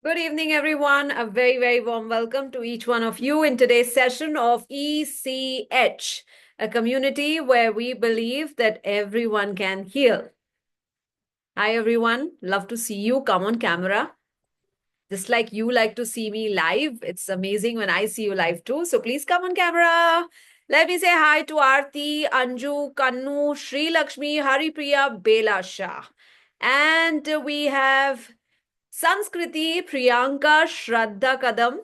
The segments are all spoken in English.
Good evening, everyone. A very, very warm welcome to each one of you in today's session of ECH, a community where we believe that everyone can heal. Hi, everyone. Love to see you. Come on camera. Just like you like to see me live. It's amazing when I see you live too. So please come on camera. Let me say hi to Aarti, Anju, Kannu, Sri Lakshmi, Haripriya, Bela Shah. And we have Sanskriti, Priyanka, Shraddha Kadam.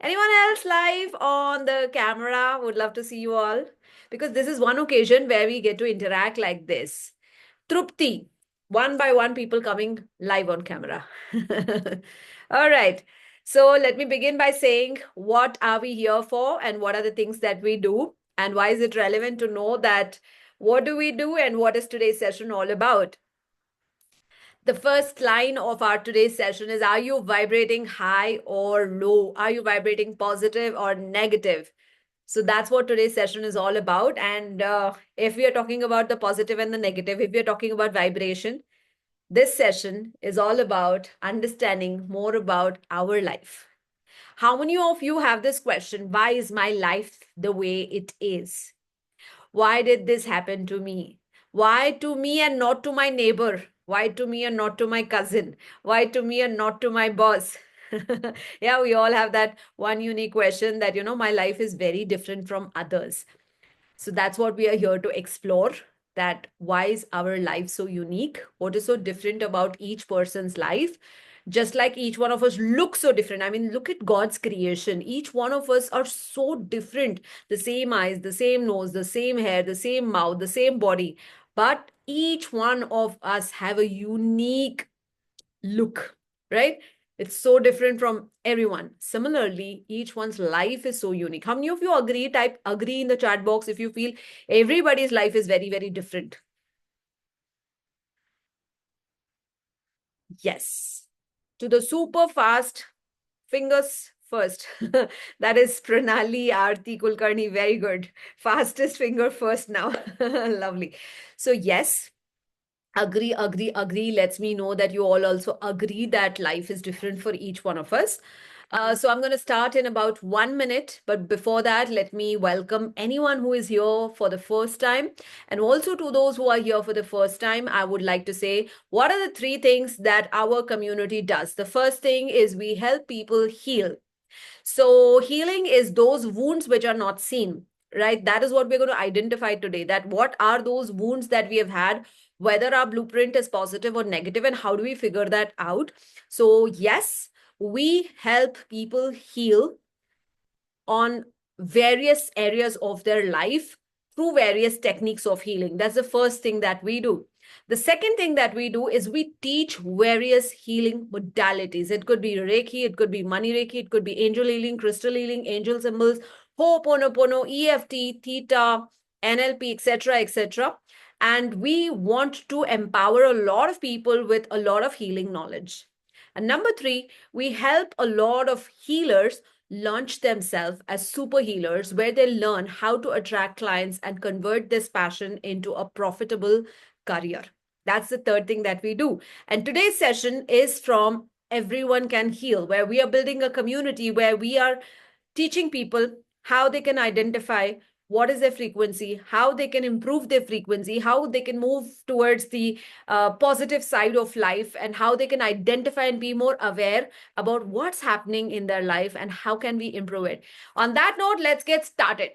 Anyone else live on the camera? Would love to see you all because this is one occasion where we get to interact like this. Trupti, one by one, people coming live on camera. All right. So let me begin by saying what are we here for and what are the things that we do and why is it relevant to know that what do we do and what is today's session all about? The first line of our today's session is, are you vibrating high or low? Are you vibrating positive or negative? So that's what today's session is all about. And if we are talking about the positive and the negative, if we are talking about vibration, this session is all about understanding more about our life. How many of you have this question? Why is my life the way it is? Why did this happen to me? Why to me and not to my neighbor? Why to me and not to my cousin? Why to me and not to my boss? Yeah, we all have that one unique question that, my life is very different from others. So that's what we are here to explore, that why is our life so unique? What is so different about each person's life? Just like each one of us looks so different. I mean, look at God's creation. Each one of us are so different. The same eyes, the same nose, the same hair, the same mouth, the same body. But each one of us have a unique look, right? It's so different from everyone. Similarly, each one's life is so unique. How many of you agree? Type agree in the chat box if you feel everybody's life is very, very different. Yes. To the super fast fingers first. That is Pranali Aarti Kulkarni. Very good. Fastest finger first now. Lovely. So, yes, agree lets me know that you all also agree that life is different for each one of us. So I'm going to start in about 1 minute, but before that, let me welcome anyone who is here for the first time. And also to those who are here for the first time, I would like to say, what are the three things that our community does? The first thing is we help people heal. So healing is those wounds which are not seen, right? That is what we're going to identify today, that what are those wounds that we have had, whether our blueprint is positive or negative, and how do we figure that out? So yes, we help people heal on various areas of their life through various techniques of healing. That's the first thing that we do. The second thing that we do is we teach various healing modalities. It could be Reiki, it could be money Reiki, it could be angel healing, crystal healing, angel symbols, Ho'oponopono, EFT, Theta, NLP, etc., etc. And we want to empower a lot of people with a lot of healing knowledge. And number three, we help a lot of healers launch themselves as super healers, where they learn how to attract clients and convert this passion into a profitable career. That's the third thing that we do. And today's session is from Everyone Can Heal, where we are building a community where we are teaching people how they can identify what is their frequency, how they can improve their frequency, how they can move towards the positive side of life, and how they can identify and be more aware about what's happening in their life and how can we improve it. On that note, let's get started.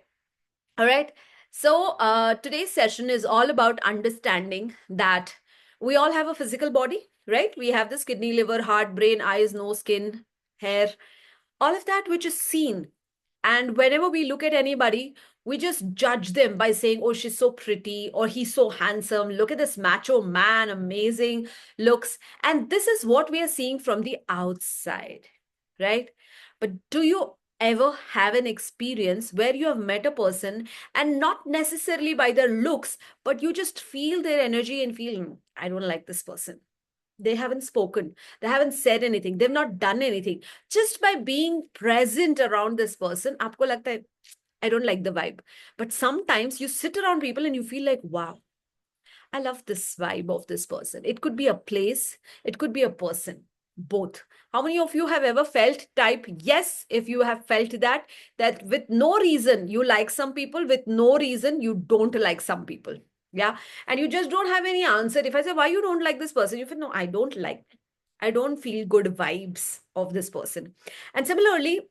All right. So today's session is all about understanding that we all have a physical body, right? We have this kidney, liver, heart, brain, eyes, nose, skin, hair, all of that which is seen. And whenever we look at anybody, we just judge them by saying, oh, she's so pretty, or he's so handsome. Look at this macho man, amazing looks. And this is what we are seeing from the outside, right? But do you ever have an experience where you have met a person and not necessarily by their looks, but you just feel their energy and feel, I don't like this person. They haven't spoken, they haven't said anything, they've not done anything. Just by being present around this person, aapko lagta hai, I don't like the vibe. But sometimes you sit around people and you feel like, wow, I love this vibe of this person. It could be a place, it could be a person. Both. How many of you have ever felt type yes? If you have felt that, that with no reason you like some people, with no reason you don't like some people. Yeah. And you just don't have any answer. If I say, why you don't like this person? You feel, no, I don't like, I don't feel good vibes of this person. And similarly,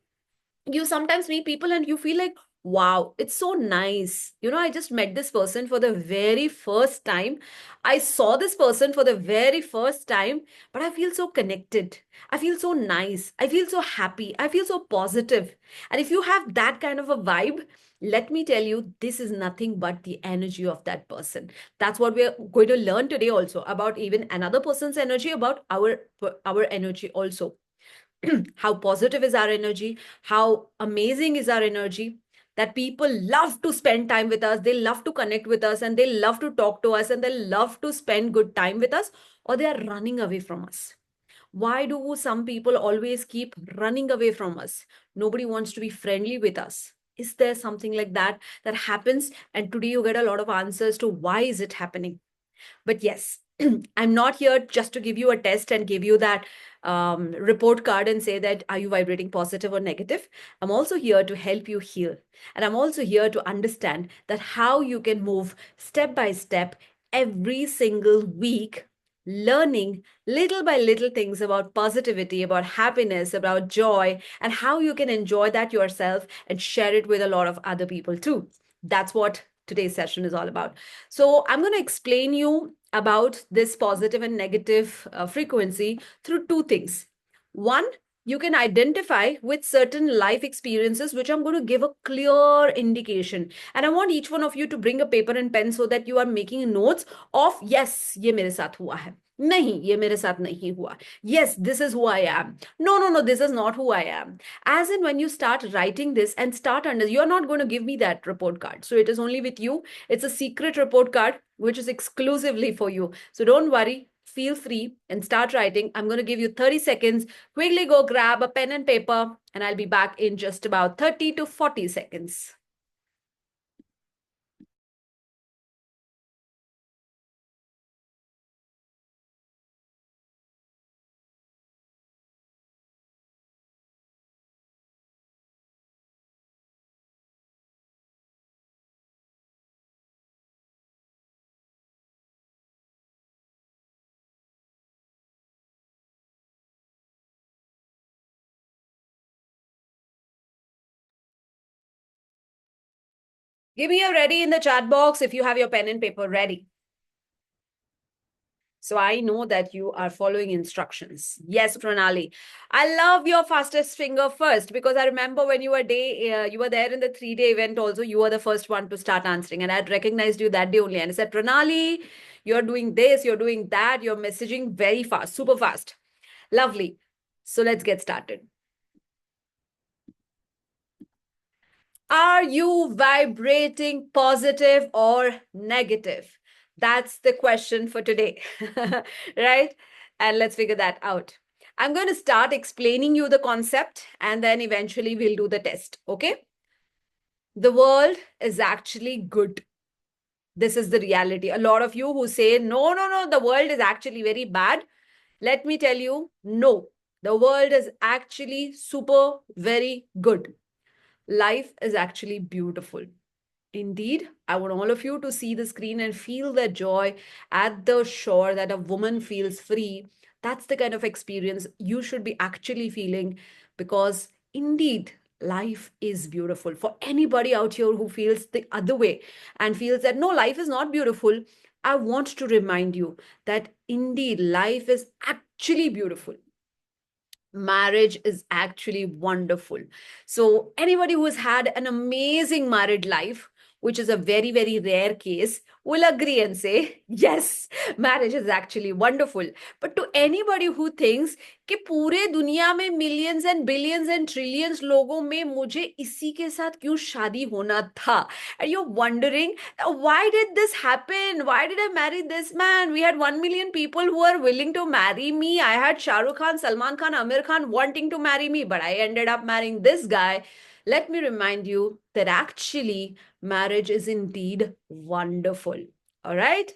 you sometimes meet people and you feel like, wow, it's so nice. I just met this person for the very first time. I saw this person for the very first time, but I feel so connected. I feel so nice. I feel so happy. I feel so positive. And if you have that kind of a vibe, let me tell you, this is nothing but the energy of that person. That's what we're going to learn today also, about even another person's energy, about our energy also. How positive is our energy, how amazing is our energy, that people love to spend time with us, they love to connect with us, and they love to talk to us, and they love to spend good time with us, or they are running away from us. Why do some people always keep running away from us? Nobody wants to be friendly with us. Is there something like that that happens? And today you get a lot of answers to why is it happening. But yes, I'm not here just to give you a test and give you that report card and say that are you vibrating positive or negative. I'm also here to help you heal. And I'm also here to understand that how you can move step by step every single week, learning little by little things about positivity, about happiness, about joy, and how you can enjoy that yourself and share it with a lot of other people too. That's what today's session is all about. So I'm going to explain you about this positive and negative frequency through two things. One, you can identify with certain life experiences, which I'm going to give a clear indication. And I want each one of you to bring a paper and pen so that you are making notes of, yes, ye mere saath hua hai. Nahi, ye mere saath nahi hua. Yes, this is who I am. No, no, no, this is not who I am. As in, when you start writing this and start under, you're not going to give me that report card. So it is only with you. It's a secret report card, which is exclusively for you. So don't worry. Feel free and start writing. I'm going to give you 30 seconds. Quickly go grab a pen and paper, and I'll be back in just about 30 to 40 seconds. Give me a ready in the chat box if you have your pen and paper ready. So I know that you are following instructions. Yes, Pranali. I love your fastest finger first, because I remember when you were there in the 3-day event also, you were the first one to start answering. And I had recognized you that day only. And I said, Pranali, you're doing this, you're doing that, you're messaging very fast, super fast. Lovely. So let's get started. Are you vibrating positive or negative? That's the question for today, right? And let's figure that out. I'm going to start explaining you the concept, and then eventually we'll do the test, okay? The world is actually good. This is the reality. A lot of you who say, no, no, no, the world is actually very bad. Let me tell you, no, the world is actually super, very good. Life is actually beautiful. Indeed, I want all of you to see the screen and feel the joy at the shore that a woman feels free. That's the kind of experience you should be actually feeling, because indeed, life is beautiful. For anybody out here who feels the other way and feels that no, life is not beautiful, I want to remind you that indeed, life is actually beautiful. Marriage is actually wonderful. So anybody who has had an amazing married life, which is a very, very rare case, will agree and say, yes, marriage is actually wonderful. But to anybody who thinks कि पूरे दुनिया में millions and billions and trillions लोगों में मुझे इसी के साथ क्यों शादी होना था, and you're wondering, why did this happen? Why did I marry this man? We had 1 million people who were willing to marry me. I had Shah Rukh Khan, Salman Khan, Amir Khan wanting to marry me, but I ended up marrying this guy. Let me remind you that actually marriage is indeed wonderful. All right?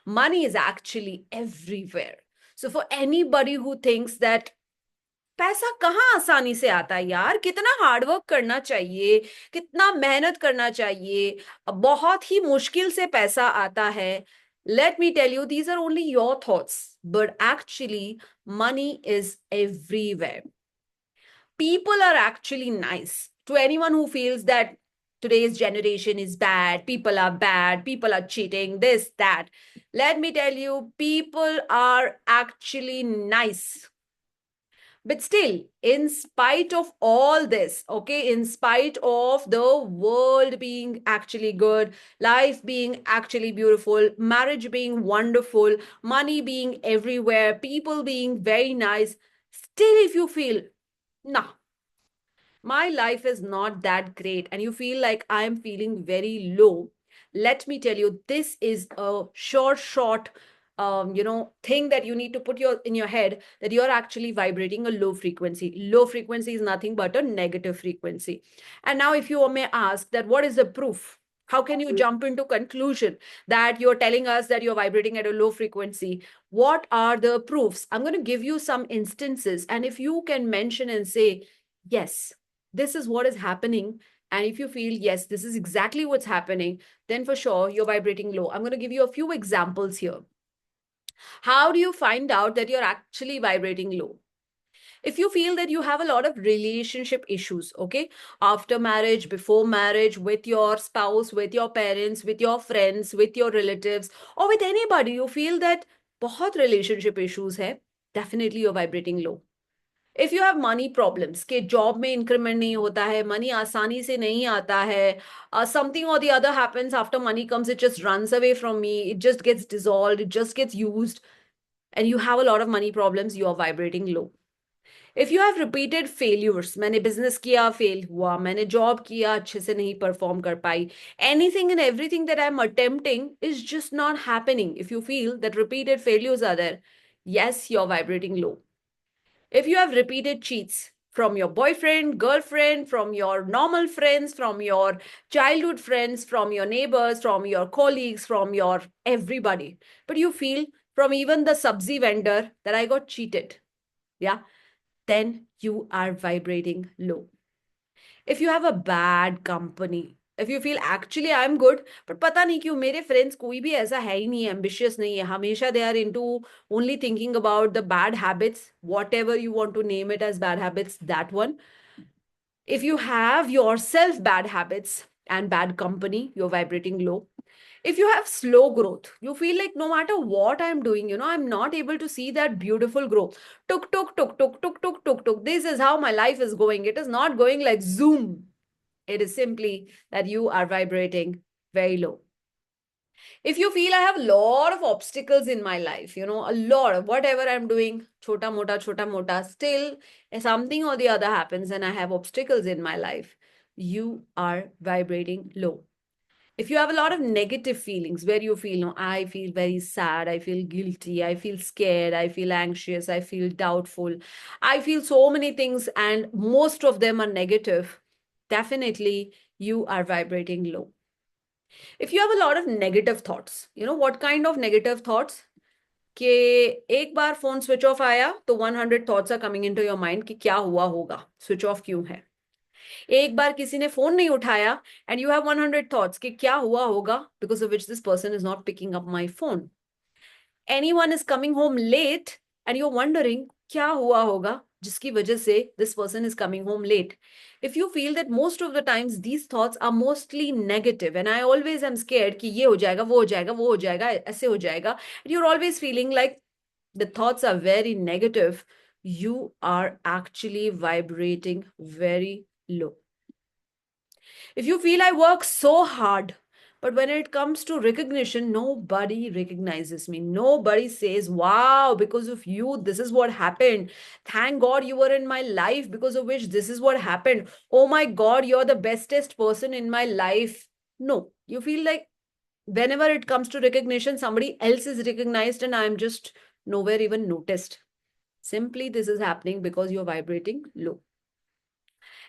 Money is actually everywhere. So for anybody who thinks that पैसा कहाँ आसानी से आता है यार, कितना hard work करना चाहिए, कितना मेहनत करना चाहिए, बहुत ही मुश्किल से पैसा आता है, let me tell you, these are only your thoughts, but actually money is everywhere. People are actually nice. To anyone who feels that today's generation is bad, people are cheating, this, that, let me tell you, people are actually nice. But still, in spite of all this, okay, in spite of the world being actually good, life being actually beautiful, marriage being wonderful, money being everywhere, people being very nice, still, if you feel, nah, my life is not that great, and you feel like I'm feeling very low, let me tell you, this is a short thing that you need to put in your head, that you're actually vibrating a low frequency. Low frequency is nothing but a negative frequency. And now if you may ask that what is the proof, how can you jump into conclusion that you're telling us that you're vibrating at a low frequency? What are the proofs? I'm going to give you some instances, and if you can mention and say yes, this is what is happening, and if you feel yes, this is exactly what's happening, then for sure you're vibrating low. I'm going to give you a few examples here. How do you find out that you're actually vibrating low? If you feel that you have a lot of relationship issues, okay, after marriage, before marriage, with your spouse, with your parents, with your friends, with your relatives, or with anybody, you feel that बहुत relationship issues है, definitely you're vibrating low. If you have money problems के job में increment नहीं होता है, money आसानी से नहीं आता है, समथिंग और the other happens after money comes, it just runs away from me, it just gets dissolved, it just gets used, and you have a lot of money problems, you are vibrating low. If you have repeated failures, मैंने business किया fail हुआ, मैंने job किया अच्छे से नहीं perform कर पाई, anything and everything that I am attempting is just not happening, if you feel that repeated failures are there, yes, you're vibrating low. If you have repeated cheats from your boyfriend, girlfriend, from your normal friends, from your childhood friends, from your neighbors, from your colleagues, from your everybody, but you feel from even the sabzi vendor that I got cheated, yeah, then you are vibrating low. If you have a bad company, if you feel actually I'm good, but पता नहीं क्यों मेरे friends कोई भी ऐसा है ही नहीं, ambitious नहीं है, हमेशा they are into only thinking about the bad habits, whatever you want to name it as bad habits, that one. If you have yourself bad habits and bad company, you're vibrating low. If you have slow growth, you feel like no matter what I'm doing, I'm not able to see that beautiful growth. Tuk, tuk, tuk, tuk, tuk, tuk, tuk, tuk. This is how my life is going. It is not going like zoom. It is simply that you are vibrating very low. If you feel I have a lot of obstacles in my life, a lot of whatever I'm doing, chota mota, still something or the other happens and I have obstacles in my life, you are vibrating low. If you have a lot of negative feelings where you feel, no, I feel very sad, I feel guilty, I feel scared, I feel anxious, I feel doubtful, I feel so many things and most of them are negative, definitely you are vibrating low. If you have a lot of negative thoughts, what kind of negative thoughts? कि एक बार phone switch off आया तो 100 thoughts are coming into your mind कि क्या हुआ होगा, switch off क्यों है. एक बार किसी ने फोन नहीं उठाया एंड यू हैव 100 थॉट्स कि क्या हुआ होगा, because of which this person is not picking up my phone. Anyone is coming home late and you are wondering क्या हुआ होगा जिसकी वजह से this person is coming home late. If you feel that most of the times these thoughts are mostly negative and I always am scared कि ये हो जाएगा, वो हो जाएगा, वो हो जाएगा, ऐसे हो जाएगा, and you're always feeling like the thoughts are very negative, you are actually vibrating very low. If you feel I work so hard, but when it comes to recognition, nobody recognizes me. Nobody says, wow, because of you, this is what happened. Thank God you were in my life because of which this is what happened. Oh my God, you're the bestest person in my life. No, you feel like whenever it comes to recognition, somebody else is recognized and I'm just nowhere even noticed. Simply, this is happening because you're vibrating low.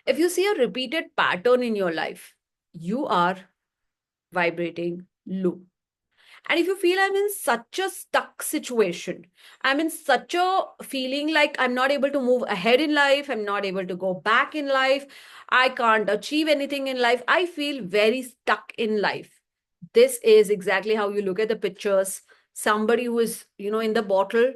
If you see a repeated pattern in your life, you are vibrating low. And if you feel I'm in such a stuck situation, I'm in such a feeling like I'm not able to move ahead in life, I'm not able to go back in life, I can't achieve anything in life, I feel very stuck in life. This is exactly how you look at the pictures. Somebody who is, in the bottle,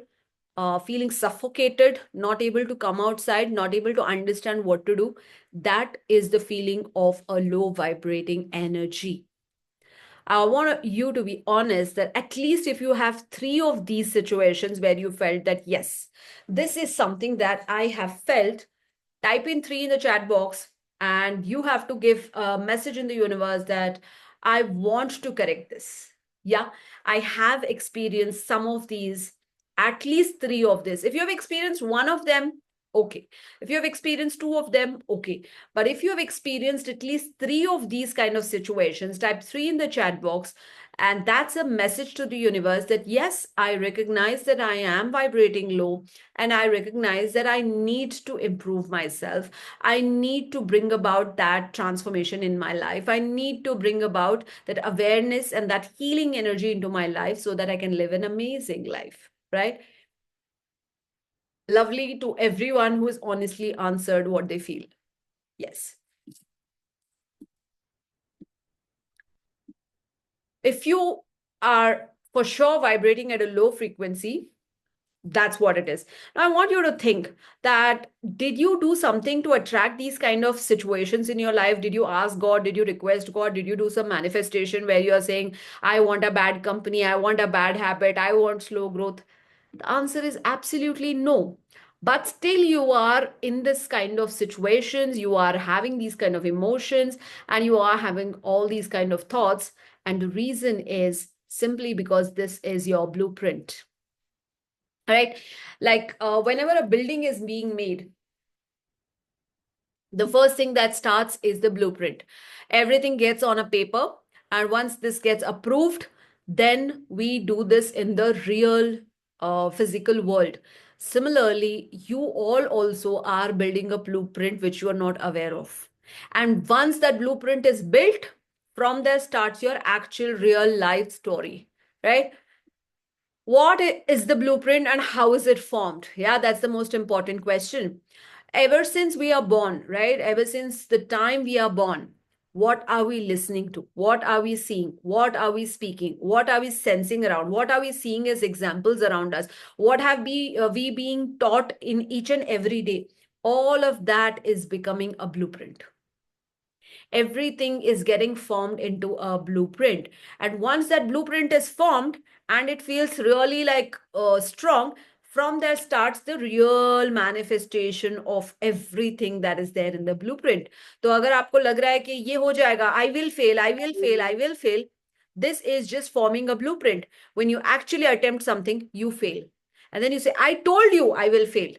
feeling suffocated, not able to come outside, not able to understand what to do. That is the feeling of a low vibrating energy. I want you to be honest that at least if you have three of these situations where you felt that, yes, this is something that I have felt, type in three in the chat box, and you have to give a message in the universe that I want to correct this. Yeah, I have experienced some of these, at least three of this. If you have experienced one of them, okay. If you have experienced two of them, okay. But if you have experienced at least three of these kind of situations, type three in the chat box. And that's a message to the universe that, yes, I recognize that I am vibrating low, and I recognize that I need to improve myself. I need to bring about that transformation in my life. I need to bring about that awareness and that healing energy into my life so that I can live an amazing life, right? Lovely to everyone who has honestly answered what they feel. Yes. If you are for sure vibrating at a low frequency, that's what it is. Now, I want you to think that, did you do something to attract these kind of situations in your life? Did you ask God? Did you request God? Did you do some manifestation where you are saying, I want a bad company, I want a bad habit, I want slow growth? The answer is absolutely no. But still, you are in this kind of situations, you are having these kind of emotions, and you are having all these kind of thoughts. And the reason is simply because this is your blueprint. Right? Like whenever a building is being made, the first thing that starts is the blueprint. Everything gets on a paper, and once this gets approved, then we do this in the real physical world. Similarly, you all also are building a blueprint which you are not aware of. And once that blueprint is built, from there starts your actual real life story, right? What is the blueprint and how is it formed? Yeah, that's the most important question. Ever since we are born, right? Ever since the time we are born, what are we listening to? What are we seeing? What are we speaking? What are we sensing around? What are we seeing as examples around us? What have we being taught in each and every day? All of that is becoming a blueprint. Everything is getting formed into a blueprint, and once that blueprint is formed and it feels really like strong, from there starts the real manifestation of everything that is there in the blueprint. तो अगर आपको लग रहा है कि ये हो जाएगा, I will fail, I will fail, I will fail, this is just forming a blueprint. When you actually attempt something, you fail, and then you say, I told you I will fail.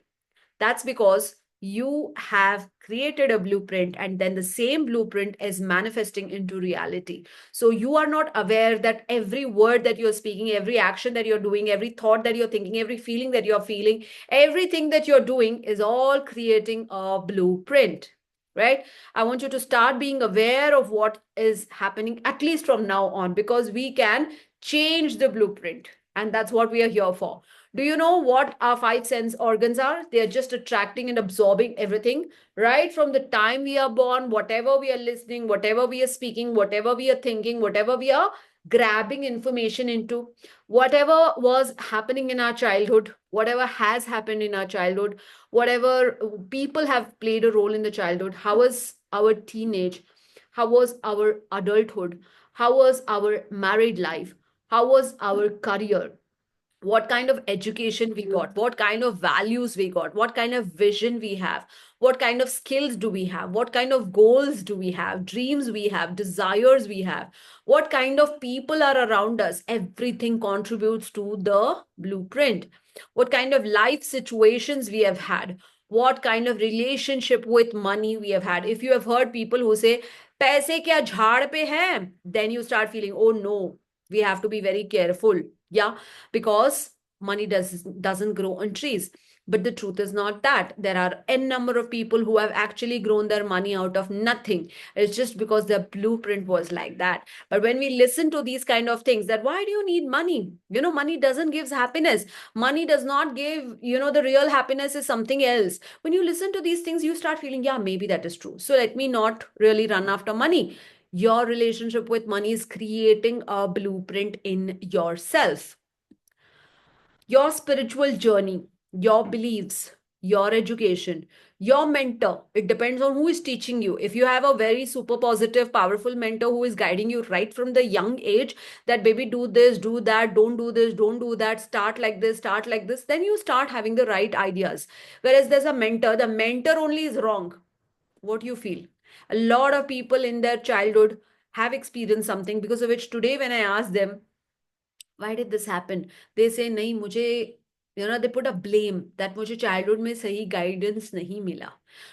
That's because you have created a blueprint, and then the same blueprint is manifesting into reality. So you are not aware that every word that you're speaking, every action that you're doing, every thought that you're thinking, every feeling that you're feeling, everything that you're doing is all creating a blueprint, right? I want you to start being aware of what is happening, at least from now on, because we can change the blueprint. And that's what we are here for. Do you know what our five sense organs are? They are just attracting and absorbing everything right from the time we are born, whatever we are listening, whatever we are speaking, whatever we are thinking, whatever we are grabbing information into, whatever was happening in our childhood, whatever has happened in our childhood, whatever people have played a role in the childhood. How was our teenage? How was our adulthood? How was our married life? How was our career? What kind of education we got, what kind of values we got, what kind of vision we have, what kind of skills do we have, what kind of goals do we have, dreams we have, desires we have, what kind of people are around us. Everything contributes to the blueprint. What kind of life situations we have had, what kind of relationship with money we have had. If you have heard people who say पैसे क्या झाड़ पे हैं, then you start feeling, oh no, we have to be very careful. Yeah, because money doesn't grow on trees. But the truth is not that. There are n number of people who have actually grown their money out of nothing. It's just because their blueprint was like that. But when we listen to these kind of things, that why do you need money? Money doesn't give happiness. Money does not give, the real happiness is something else. When you listen to these things, you start feeling, yeah, maybe that is true. So let me not really run after money. Your relationship with money is creating a blueprint in yourself. Your spiritual journey, your beliefs, your education, your mentor. It depends on who is teaching you. If you have a very super positive, powerful mentor who is guiding you right from the young age, that baby, do this, do that, don't do this, don't do that, start like this, then you start having the right ideas. Whereas there's a mentor, the mentor only is wrong. What do you feel? A lot of people in their childhood have experienced something because of which today, when I ask them, why did this happen, they say nahi mujhe, they put a blame that mujhe childhood mein sahi guidance nahi mila.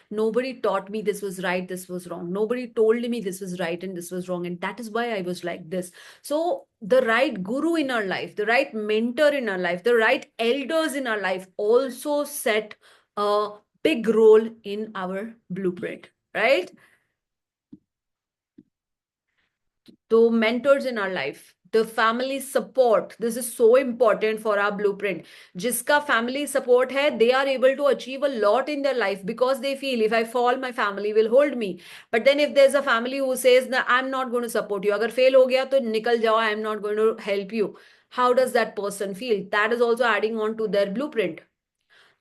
Nobody taught me this was right, this was wrong. Nobody told me this was right and this was wrong, and that is why I was like this. So the right guru in our life, the right mentor in our life, the right elders in our life also set a big role in our blueprint, right? The mentors in our life, the family support. This is so important for our blueprint. Jiska family support hai, they are able to achieve a lot in their life because they feel if I fall, my family will hold me. But then if there's a family who says, nah, I'm not going to support you. Agar fail ho gaya, to nikal jao, I'm not going to help you. How does that person feel? That is also adding on to their blueprint,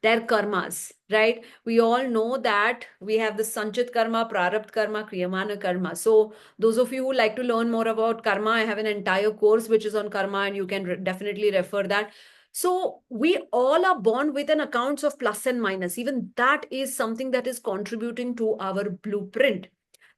their karmas, right? We all know that we have the Sanchit karma, Prarabdha karma, Kriyamana karma. So, those of you who like to learn more about karma, I have an entire course which is on karma, and you can definitely refer that. So, we all are born with an accounts of plus and minus. Even that is something that is contributing to our blueprint.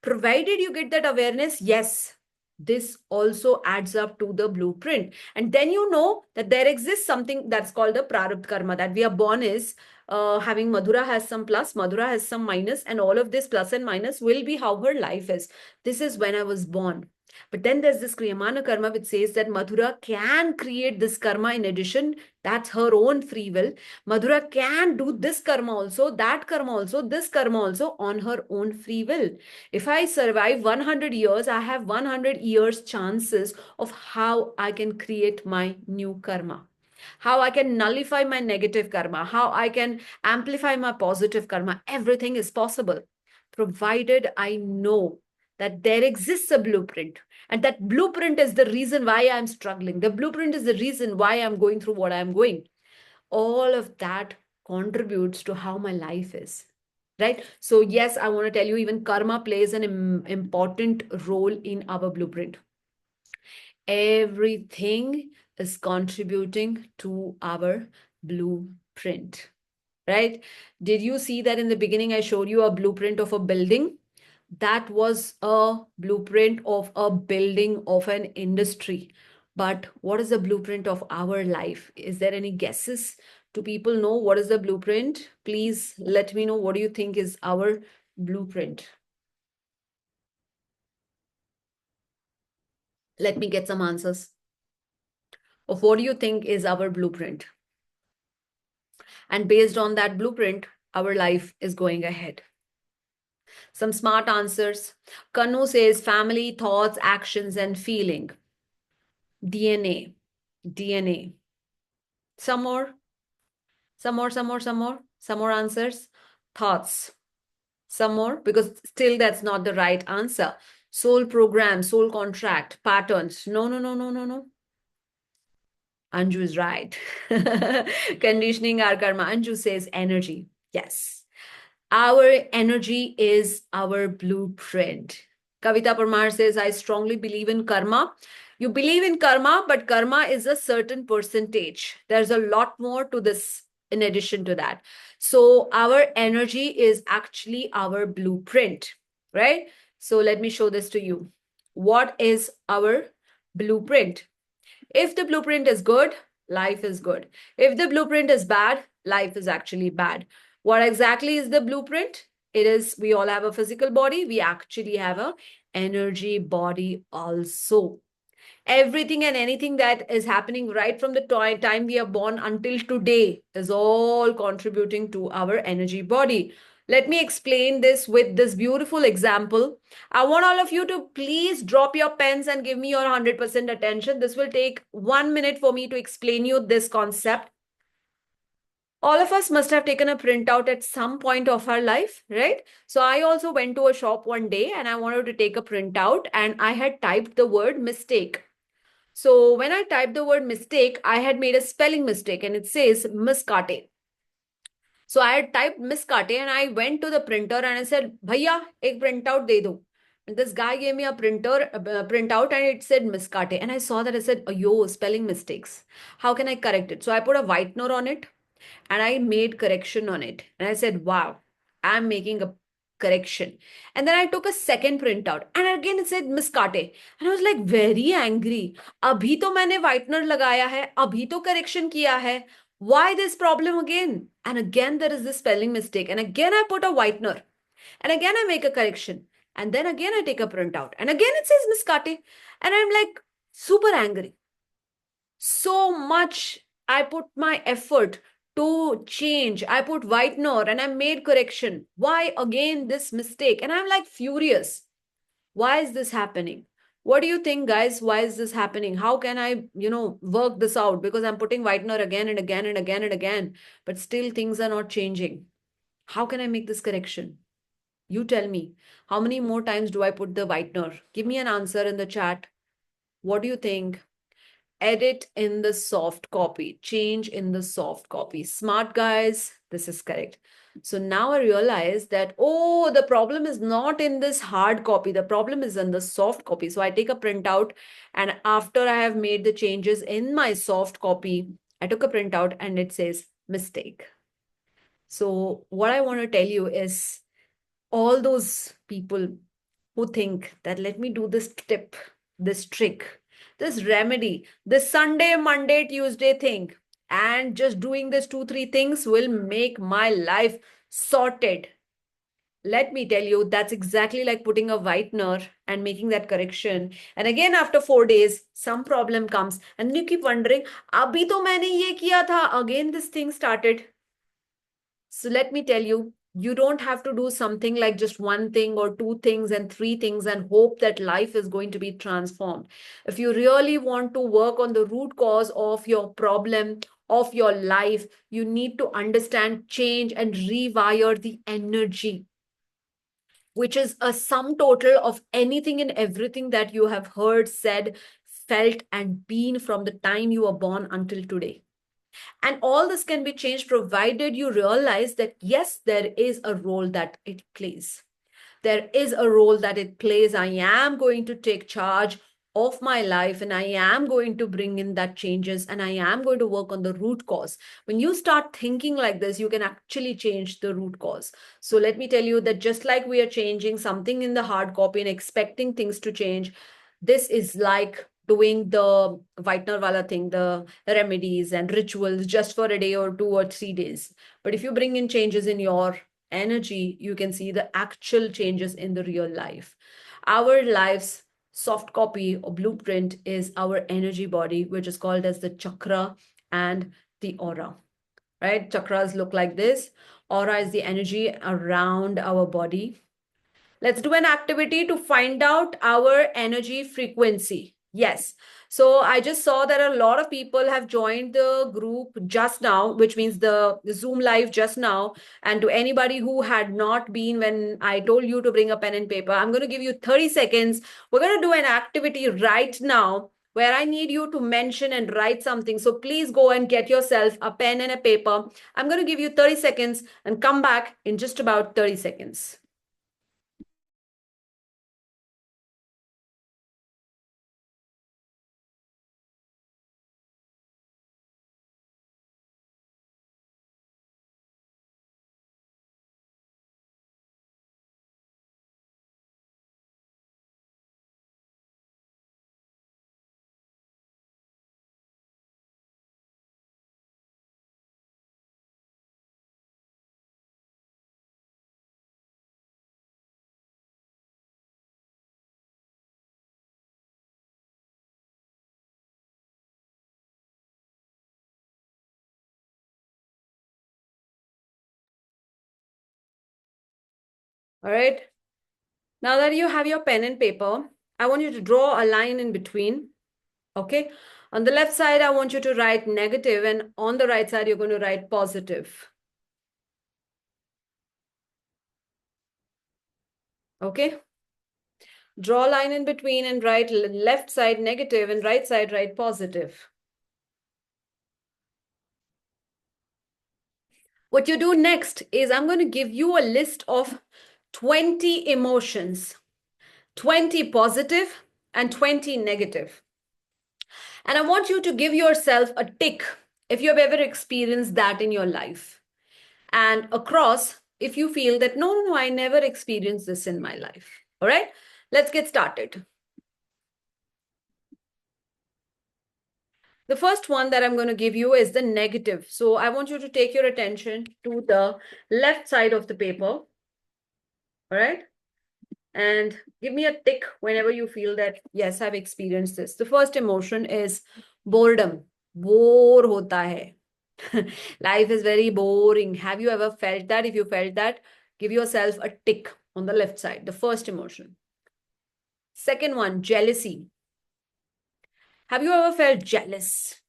Provided you get that awareness, yes, this also adds up to the blueprint. And then you know that there exists something that's called the prarabdha karma, that we are born is having Madhura has some plus, Madhura has some minus, and all of this plus and minus will be how her life is. This is when I was born. But then there's this Kriyamana karma which says that Madhura can create this karma in addition. That's her own free will. Madhura can do this karma also, that karma also, this karma also on her own free will. If I survive 100 years, I have 100 years chances of how I can create my new karma, how I can nullify my negative karma, how I can amplify my positive karma. Everything is possible, provided I know that there exists a blueprint. And that blueprint is the reason why I'm struggling. The blueprint is the reason why I'm going through what I'm going. All of that contributes to how my life is. Right? So, yes, I want to tell you, even karma plays an important role in our blueprint. Everything is contributing to our blueprint, right? Did you see that in the beginning I showed you a blueprint of a building? That was a blueprint of a building of an industry. But what is the blueprint of our life? Is there any guesses? Do people know what is the blueprint? Please let me know, what do you think is our blueprint? Let me get some answers of what do you think is our blueprint. And based on that blueprint, our life is going ahead. Some smart answers. Kanu says family, thoughts, actions, and feeling. DNA. DNA. Some more. Some more answers. Thoughts. Some more, because still that's not the right answer. Soul program, soul contract, patterns. No, no, no, no, no, no. Anju is right. Conditioning our karma. Anju says energy. Yes. Our energy is our blueprint. Kavita Parmar says, I strongly believe in karma. You believe in karma, but karma is a certain percentage. There's a lot more to this in addition to that. So our energy is actually our blueprint, right? So let me show this to you. What is our blueprint? If the blueprint is good, life is good. If the blueprint is bad, life is actually bad. What exactly is the blueprint? It is, we all have a physical body. We actually have a energy body also. Everything and anything that is happening right from the time we are born until today is all contributing to our energy body. Let me explain this with this beautiful example. I want all of you to please drop your pens and give me your 100% attention. This will take 1 minute for me to explain you this concept. All of us must have taken a printout at some point of our life, right? So I also went to a shop one day and I wanted to take a printout and I had typed the word mistake. So when I typed the word mistake, I had made a spelling mistake and it says miskate. So I had typed miskate and I went to the printer and I said, Bhaiya, ek printout de do. And this guy gave me a printout and it said miskate. And I saw that I said, oh, yo, spelling mistakes. How can I correct it? So I put a whitener on it and I made correction on it. And I said, wow, I'm making a correction. And then I took a second printout and again it said miskate. And I was like very angry. Abhi to maine whitener lagaya hai. Abhi to correction kiya hai. Why this problem again? And again there is this spelling mistake. And again I put a whitener. And again I make a correction. And then again I take a printout. And again it says miskate. And I'm like super angry. So much I put my effort to change. I put whitener and I made correction. Why again this mistake? And I'm like furious. Why is this happening? What do you think, guys? Why is this happening? How can I, work this out? Because I'm putting whitener again and again and again and again, but still things are not changing. How can I make this correction? You tell me. How many more times do I put the whitener? Give me an answer in the chat. What do you think? Edit in the soft copy, change in the soft copy. Smart guys, this is correct. So now I realize that, oh, the problem is not in this hard copy. The problem is in the soft copy. So I take a printout and after I have made the changes in my soft copy, I took a printout and it says mistake. So what I want to tell you is all those people who think that let me do this tip, this trick, this remedy, this Sunday, Monday, Tuesday thing, and just doing this two, three things will make my life sorted. Let me tell you, that's exactly like putting a whitener and making that correction. And again, after 4 days, some problem comes, and then you keep wondering, abhi to maine ye kiya tha. Again, this thing started. So let me tell you, you don't have to do something like just one thing or two things and three things and hope that life is going to be transformed. If you really want to work on the root cause of your problem, of your life, you need to understand, change, and rewire the energy, which is a sum total of anything and everything that you have heard, said, felt, and been from the time you were born until today. And all this can be changed provided you realize that, yes, there is a role that it plays. There is a role that it plays. I am going to take charge of my life and I am going to bring in that changes and I am going to work on the root cause. When you start thinking like this, you can actually change the root cause. So let me tell you that just like we are changing something in the hard copy and expecting things to change, this is like doing the Whitener wala thing, the remedies and rituals just for a day or 2 or 3 days. But if you bring in changes in your energy, you can see the actual changes in the real life. Our life's soft copy or blueprint is our energy body, which is called as the chakra and the aura, right? Chakras look like this. Aura is the energy around our body. Let's do an activity to find out our energy frequency. Yes. So I just saw that a lot of people have joined the group just now, which means the Zoom live just now. And to anybody who had not been when I told you to bring a pen and paper, I'm going to give you 30 seconds. We're going to do an activity right now where I need you to mention and write something. So please go and get yourself a pen and a paper. I'm going to give you 30 seconds and come back in just about 30 seconds. All right. Now that you have your pen and paper, I want you to draw a line in between. Okay. On the left side, I want you to write negative, and on the right side, you're going to write positive. Okay. Draw a line in between and write left side negative and right side write positive. What you do next is I'm going to give you a list of 20 emotions, 20 positive and 20 negative. And I want you to give yourself a tick if you have ever experienced that in your life. And across if you feel that, no, I never experienced this in my life. All right, let's get started. The first one that I'm going to give you is the negative. So I want you to take your attention to the left side of the paper. All right. And give me a tick whenever you feel that, yes, I've experienced this. The first emotion is boredom. Bore hota hai. Life is very boring. Have you ever felt that? If you felt that, give yourself a tick on the left side. The first emotion. Second one, jealousy. Have you ever felt jealous?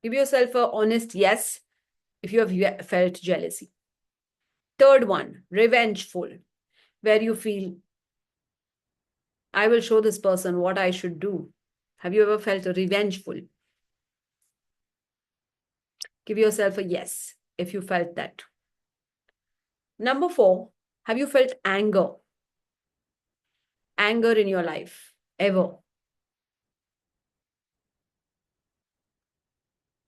Give yourself a honest yes if you have felt jealousy. Third one, revengeful, where you feel, I will show this person what I should do. Have you ever felt revengeful? Give yourself a yes if you felt that. Number 4, have you felt anger? Anger in your life, ever?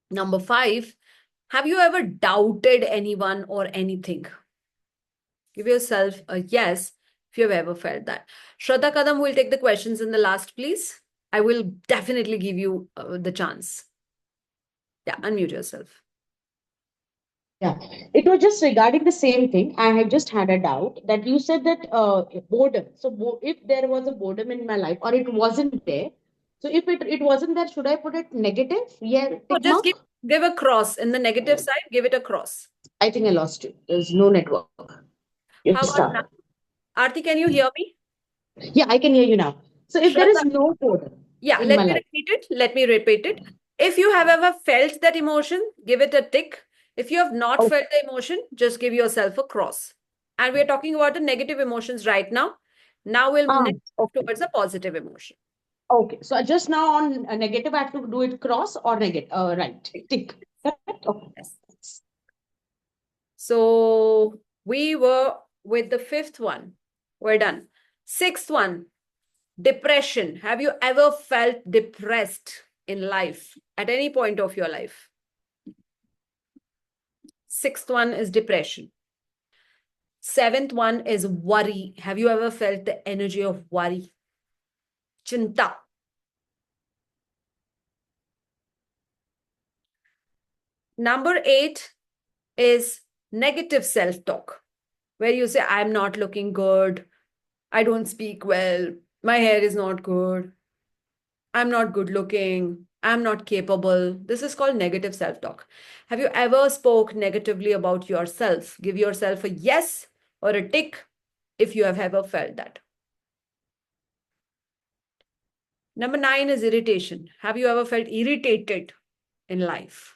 Number 5, have you ever doubted anyone or anything? Give yourself a yes if you have ever felt that. Shraddha Kadam will take the questions in the last, please. I will definitely give you the chance. Yeah, unmute yourself. Yeah, it was just regarding the same thing. I had just had a doubt that you said that boredom. So if there was a boredom in my life or it wasn't there, so if it wasn't there, should I put it negative? Yeah, So tick just mark. give a cross. In the negative side, give it a cross. I think I lost you. There's no network. You How about now? start. Aarti, can you hear me? Yeah, I can hear you now. So if there is Shraddha, no boredom yeah, in my let me life, repeat it. Let me repeat it. If you have ever felt that emotion, give it a tick. If you have not oh, felt the emotion, just give yourself a cross. And we're talking about the negative emotions right now. Now we'll next move okay, towards the positive emotion. okay. So just now on a negative, I have to do it cross or negative. Right, tick. Correct? Okay. Yes. So we were with the fifth one. We're done. Sixth one, depression. Have you ever felt depressed in life at any point of your life? Sixth one is depression. Seventh one is worry. Have you ever felt the energy of worry? Chinta. Number 8 is negative self-talk, where you say, I'm not looking good. I don't speak well. My hair is not good. I'm not good looking. I'm not capable. This is called negative self-talk. Have you ever spoke negatively about yourself? Give yourself a yes or a tick if you have ever felt that. Number 9 is irritation. Have you ever felt irritated in life?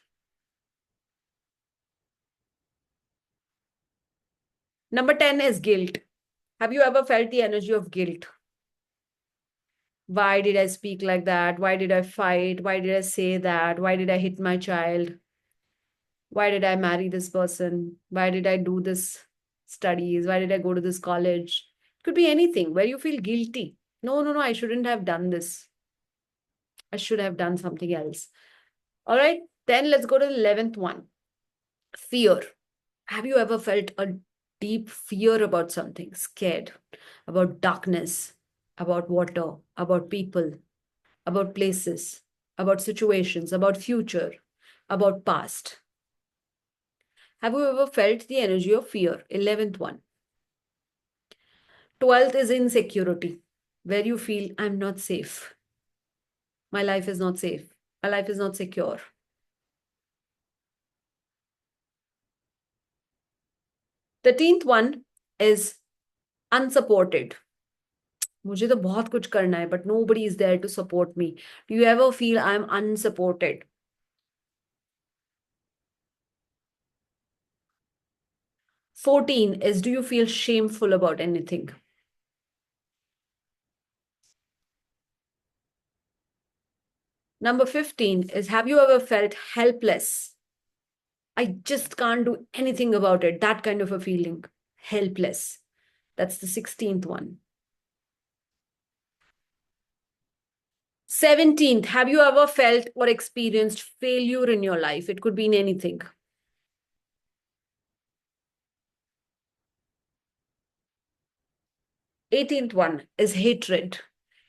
Number 10 is guilt. Have you ever felt the energy of guilt? Why did I speak like that? Why did I fight? Why did I say that? Why did I hit my child? Why did I marry this person? Why did I do this studies? Why did I go to this college? It could be anything where you feel guilty. No, I shouldn't have done this. I should have done something else. All right, then let's go to the 11th one. Fear. Have you ever felt a deep fear about something? Scared about darkness, about water, about people, about places, about situations, about future, about past. Have you ever felt the energy of fear? 11th one. 12th is insecurity, where you feel I'm not safe. My life is not safe. My life is not secure. 13th one is unsupported. मुझे तो बहुत कुछ करना है, but nobody is there to support me. Do you ever feel I'm unsupported? 14 is, do you feel shameful about anything? Number 15 is, have you ever felt helpless? I just can't do anything about it. That kind of a feeling. Helpless. That's the 16th one. 17th, have you ever felt or experienced failure in your life? It could be in anything. 18th one is hatred.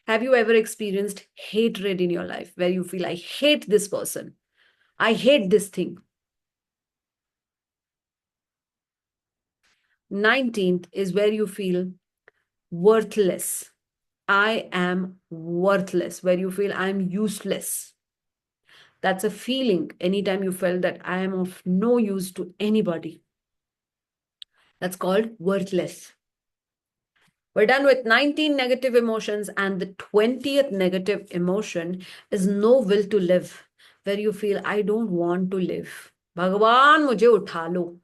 Have you ever experienced hatred in your life where you feel, I hate this person, I hate this thing? 19th is where you feel worthless. I am worthless, where you feel I'm useless. That's a feeling anytime you felt that I am of no use to anybody. That's called worthless. We're done with 19 negative emotions, and the 20th negative emotion is no will to live, where you feel, I don't want to live. Bhagwan, mujhe utha lo.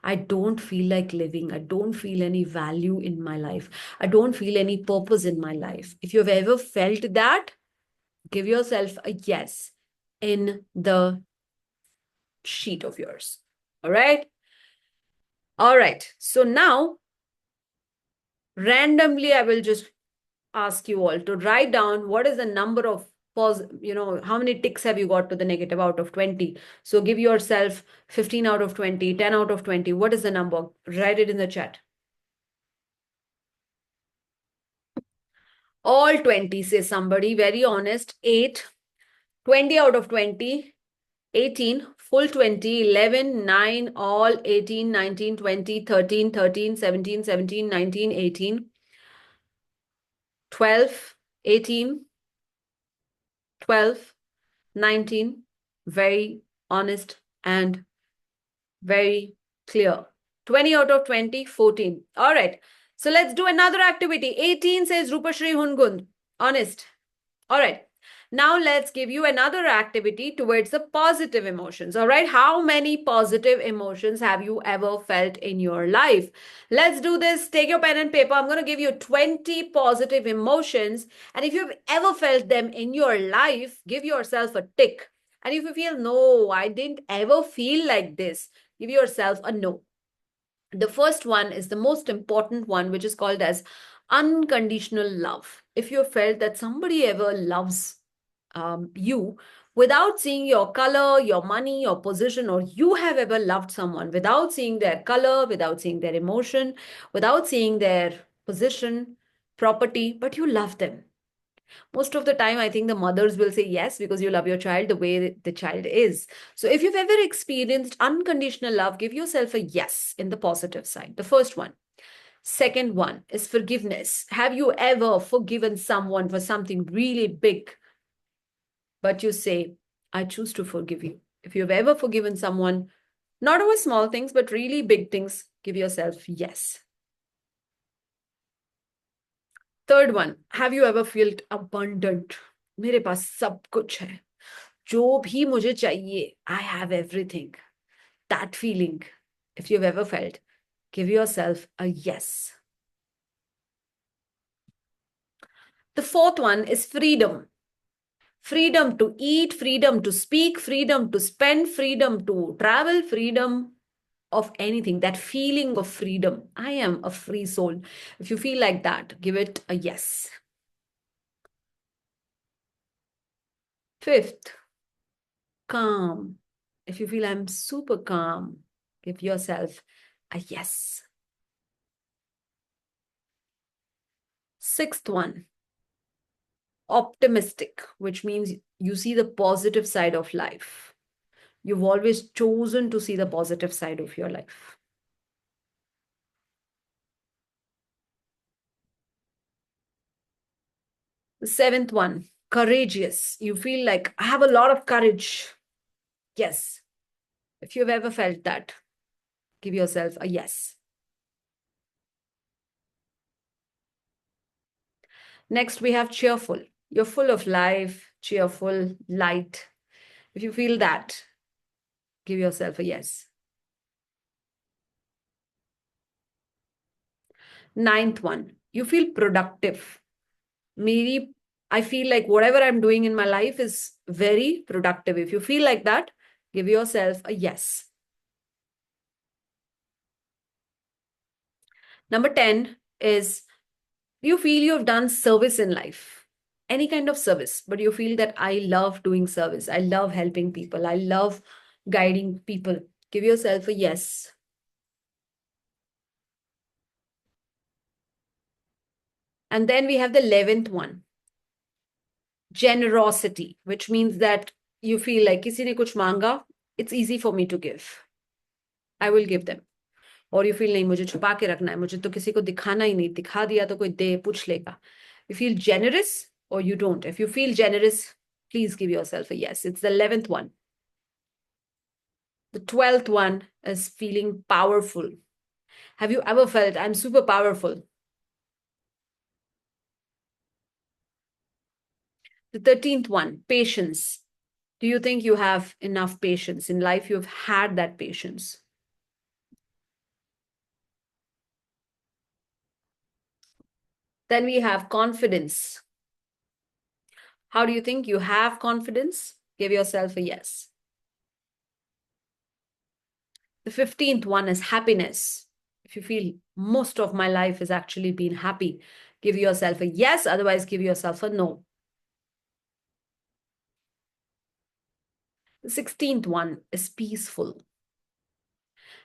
I don't feel like living. I don't feel any value in my life. I don't feel any purpose in my life. If you've ever felt that, give yourself a yes in the sheet of yours. All right. All right. So now, randomly, I will just ask you all to write down what is the number of how many ticks have you got to the negative out of 20. So give yourself 15 out of 20, 10 out of 20. What is the number? Write it in the chat. All 20, says somebody. Very honest. 8, 20 out of 20, 18, full 20, 11, 9, all 18, 19, 20, 13, 13, 17, 17, 19, 18, 12, 18, 12, 19. Very honest and very clear. 20 out of 20, 14. All right. So let's do another activity. 18 says Rupashri Hungund. Honest. All right. Now let's give you another activity towards the positive emotions. All right. How many positive emotions have you ever felt in your life? Let's do this. Take your pen and paper. I'm going to give you 20 positive emotions. And if you've ever felt them in your life, give yourself a tick. And if you feel, no, I didn't ever feel like this, give yourself a no. The first one is the most important one, which is called as unconditional love. If you felt that somebody ever loves you without seeing your color, your money, your position, or you have ever loved someone without seeing their color, without seeing their emotion, without seeing their position, property, but you love them. Most of the time, I think the mothers will say yes because you love your child the way the child is. So if you've ever experienced unconditional love, give yourself a yes in the positive side. The first one. Second one is forgiveness. Have you ever forgiven someone for something really big, but you say, I choose to forgive you? If you've ever forgiven someone, not over small things, but really big things, give yourself yes. Third one, have you ever felt abundant? मेरे पास सब कुछ है. जो भी मुझे चाहिए, I have everything. That feeling, if you've ever felt, give yourself a yes. The fourth one is freedom. Freedom to eat, freedom to speak, freedom to spend, freedom to travel, freedom of anything. That feeling of freedom. I am a free soul. If you feel like that, give it a yes. Fifth, calm. If you feel I'm super calm, give yourself a yes. Sixth one, optimistic, which means you see the positive side of life. You've always chosen to see the positive side of your life. The seventh one, courageous. You feel like I have a lot of courage. Yes. If you've ever felt that, give yourself a yes. Next, we have cheerful. You're full of life, cheerful, light. If you feel that, give yourself a yes. Ninth one, you feel productive. Maybe I feel like whatever I'm doing in my life is very productive. If you feel like that, give yourself a yes. Number 10 is you feel you have done service in life, any kind of service, but you feel that I love doing service. I love helping people. I love guiding people. Give yourself a yes. And then we have the 11th one, generosity, which means that you feel like किसी ने कुछ मांगा, it's easy for me to give. I will give them. और you feel नहीं मुझे छुपा के रखना है, मुझे तो किसी को दिखाना ही नहीं, दिखा दिया तो कोई दे पूछ लेगा. You feel generous or you don't. If you feel generous, please give yourself a yes. It's the 11th one. The 12th one is feeling powerful. Have you ever felt I'm super powerful? The 13th one, patience. Do you think you have enough patience in life? You've had that patience. Then we have confidence. How do you think you have confidence? Give yourself a yes. The 15th one is happiness. If you feel most of my life has actually been happy, give yourself a yes, otherwise, give yourself a no. The 16th one is peaceful.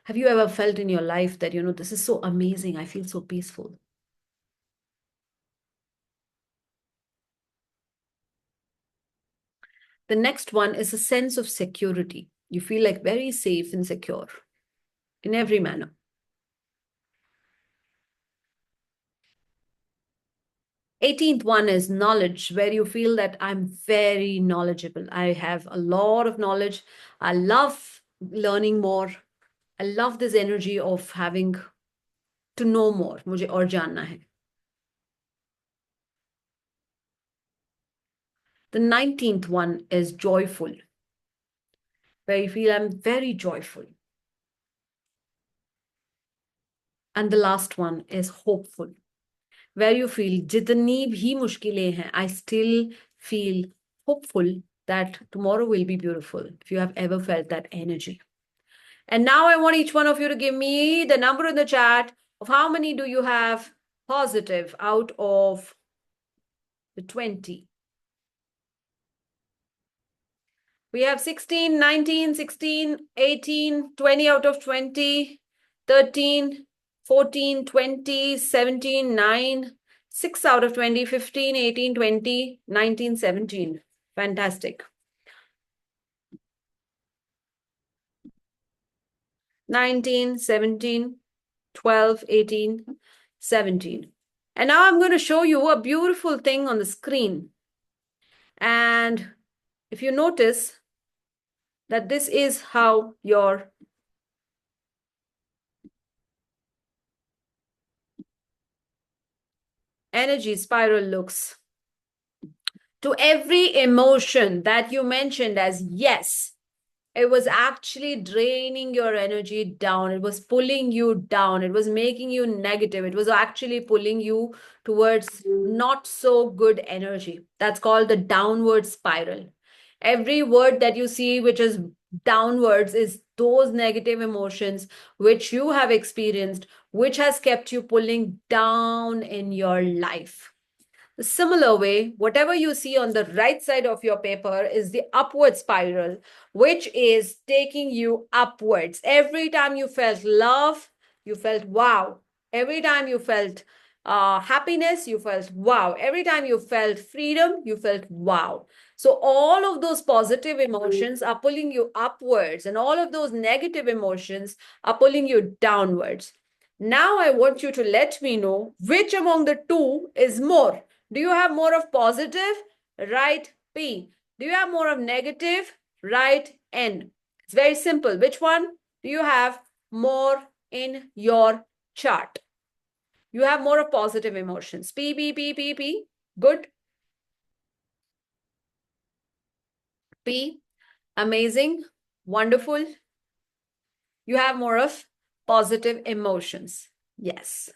Have you ever felt in your life that, this is so amazing? I feel so peaceful. The next one is a sense of security. You feel like very safe and secure in every manner. 18th one is knowledge, where you feel that I'm very knowledgeable. I have a lot of knowledge. I love learning more. I love this energy of having to know more. मुझे और जानना है. The 19th one is joyful, where you feel I'm very joyful. And the last one is hopeful, where you feel जितनी भी मुश्किलें हैं, I still feel hopeful that tomorrow will be beautiful. If you have ever felt that energy. And now I want each one of you to give me the number in the chat of how many do you have positive out of the 20. We have 16, 19, 16, 18, 20 out of 20, 13, 14, 20, 17, 9, 6 out of 20, 15, 18, 20, 19, 17. Fantastic. 19, 17, 12, 18, 17. And now I'm going to show you a beautiful thing on the screen. And if you notice that this is how your energy spiral looks. To every emotion that you mentioned as yes, it was actually draining your energy down. It was pulling you down. It was making you negative. It was actually pulling you towards not so good energy. That's called the downward spiral. Every word that you see which is downwards is those negative emotions which you have experienced, which has kept you pulling down in your life. The similar way, whatever you see on the right side of your paper is the upward spiral, which is taking you upwards. Every time you felt love, you felt wow. Every time you felt happiness, you felt wow. Every time you felt freedom, you felt wow. So all of those positive emotions are pulling you upwards, and all of those negative emotions are pulling you downwards. Now I want you to let me know which among the two is more. Do you have more of positive? Write P. Do you have more of negative? Write N. It's very simple. Which one do you have more in your chart? You have more of positive emotions. P, P, P, P, P. Good. P, amazing, wonderful. You have more of positive emotions. Yes.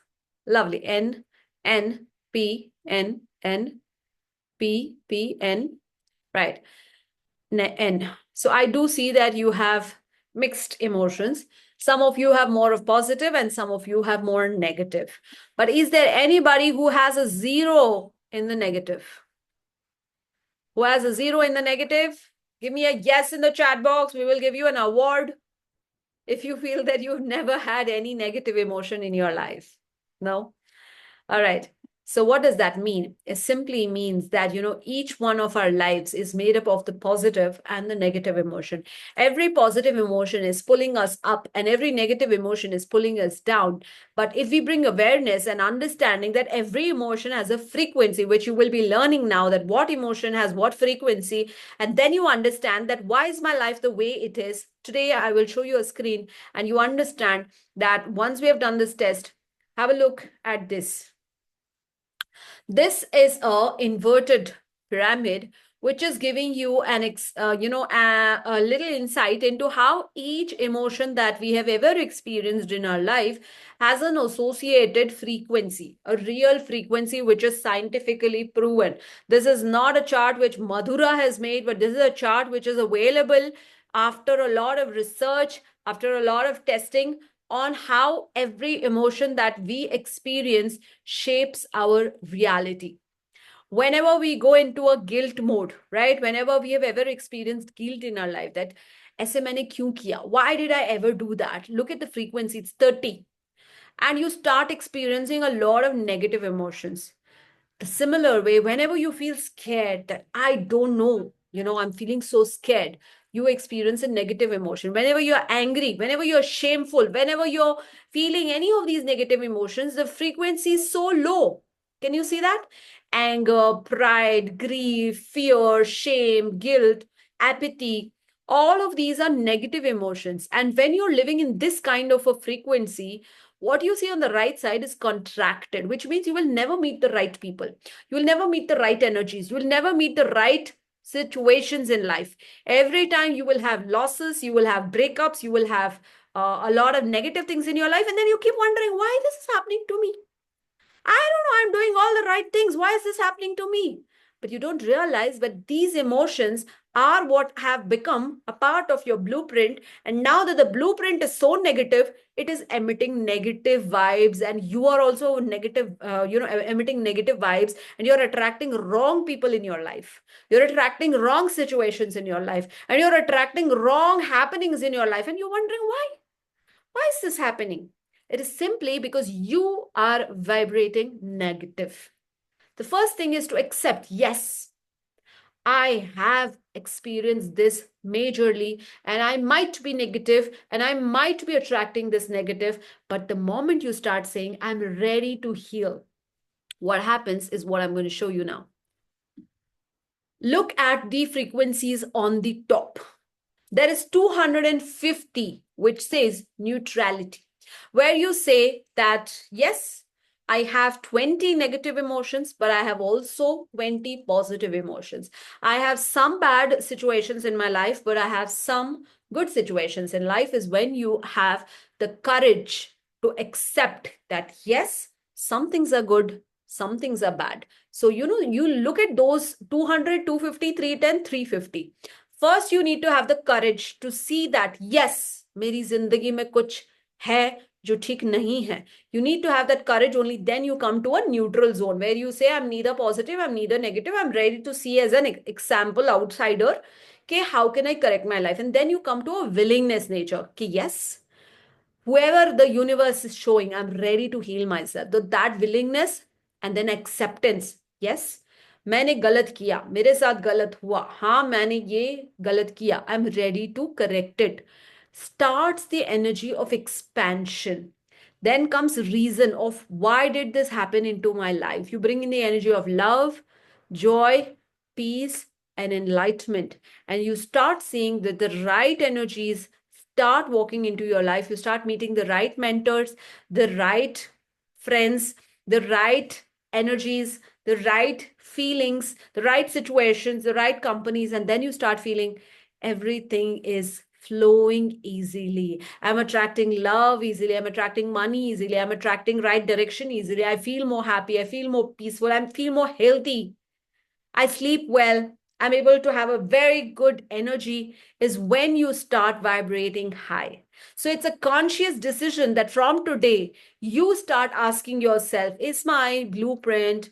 Lovely. N, N, P, N, N, P, P, N. Right. N. So I do see that you have mixed emotions. Some of you have more of positive and some of you have more negative. But is there anybody who has a zero in the negative? Who has a zero in the negative? Give me a yes in the chat box. We will give you an award if you feel that you've never had any negative emotion in your life. No? All right. So what does that mean? It simply means that, each one of our lives is made up of the positive and the negative emotion. Every positive emotion is pulling us up and every negative emotion is pulling us down. But if we bring awareness and understanding that every emotion has a frequency, which you will be learning now, that what emotion has what frequency, and then you understand that why is my life the way it is. Today, I will show you a screen and you understand that once we have done this test, have a look at this. This is a inverted pyramid, which is giving you a little insight into how each emotion that we have ever experienced in our life has an associated frequency, a real frequency which is scientifically proven. This is not a chart which Madhura has made, but this is a chart which is available after a lot of research, after a lot of testing on how every emotion that we experience shapes our reality. Whenever we go into a guilt mode, right? Whenever we have ever experienced guilt in our life, that ऐसे मैंने क्यों किया? Why did I ever do that? Look at the frequency, it's 30. And you start experiencing a lot of negative emotions. The similar way, whenever you feel scared, that I don't know, I'm feeling so scared, you experience a negative emotion. Whenever you're angry, whenever you're shameful, whenever you're feeling any of these negative emotions, the frequency is so low. Can you see that? Anger, pride, grief, fear, shame, guilt, apathy, all of these are negative emotions. And when you're living in this kind of a frequency, what you see on the right side is contracted, which means you will never meet the right people. You will never meet the right energies. You will never meet the right situations in life. Every time you will have losses, you will have breakups, you will have a lot of negative things in your life. And then you keep wondering why this is happening to me. I don't know, I'm doing all the right things. Why is this happening to me? But you don't realize that these emotions are what have become a part of your blueprint. And now that the blueprint is so negative, it is emitting negative vibes, and you are also negative, emitting negative vibes, and you're attracting wrong people in your life. You're attracting wrong situations in your life, and you're attracting wrong happenings in your life. And you're wondering why? Why is this happening? It is simply because you are vibrating negative. The first thing is to accept, yes, I have experienced this majorly, and I might be negative and I might be attracting this negative. But the moment you start saying, I'm ready to heal, what happens is what I'm going to show you now. Look at the frequencies on the top. There is 250, which says neutrality, where you say that, yes, I have 20 negative emotions, but I have also 20 positive emotions. I have some bad situations in my life, but I have some good situations in life. Is when you have the courage to accept that, yes, some things are good, some things are bad. So, you look at those 200, 250, 310, 350. First, you need to have the courage to see that, yes, मेरी जिंदगी में कुछ है जो ठीक नहीं है. You need to have that courage. Only then you come to a neutral zone where you say, I'm neither positive, I'm neither negative. I'm ready to see as an example outsider, okay, how can I correct my life? And then you come to a willingness nature. Okay, yes, whoever the universe is showing, I'm ready to heal myself. So that willingness and then acceptance. Yes, मैंने गलत किया, मेरे साथ गलत हुआ, हाँ मैंने ये गलत किया, I'm ready to correct it, starts the energy of expansion. Then comes reason of why did this happen into my life. You bring in the energy of love, joy, peace, and enlightenment, and you start seeing that the right energies start walking into your life. You start meeting the right mentors, the right friends, the right energies, the right feelings, the right situations, the right companies, and then you start feeling everything is flowing easily. I'm attracting love easily. I'm attracting money easily. I'm attracting right direction easily. I feel more happy. I feel more peaceful. I feel more healthy. I sleep well. I'm able to have a very good energy is when you start vibrating high. So it's a conscious decision that from today, you start asking yourself, is my blueprint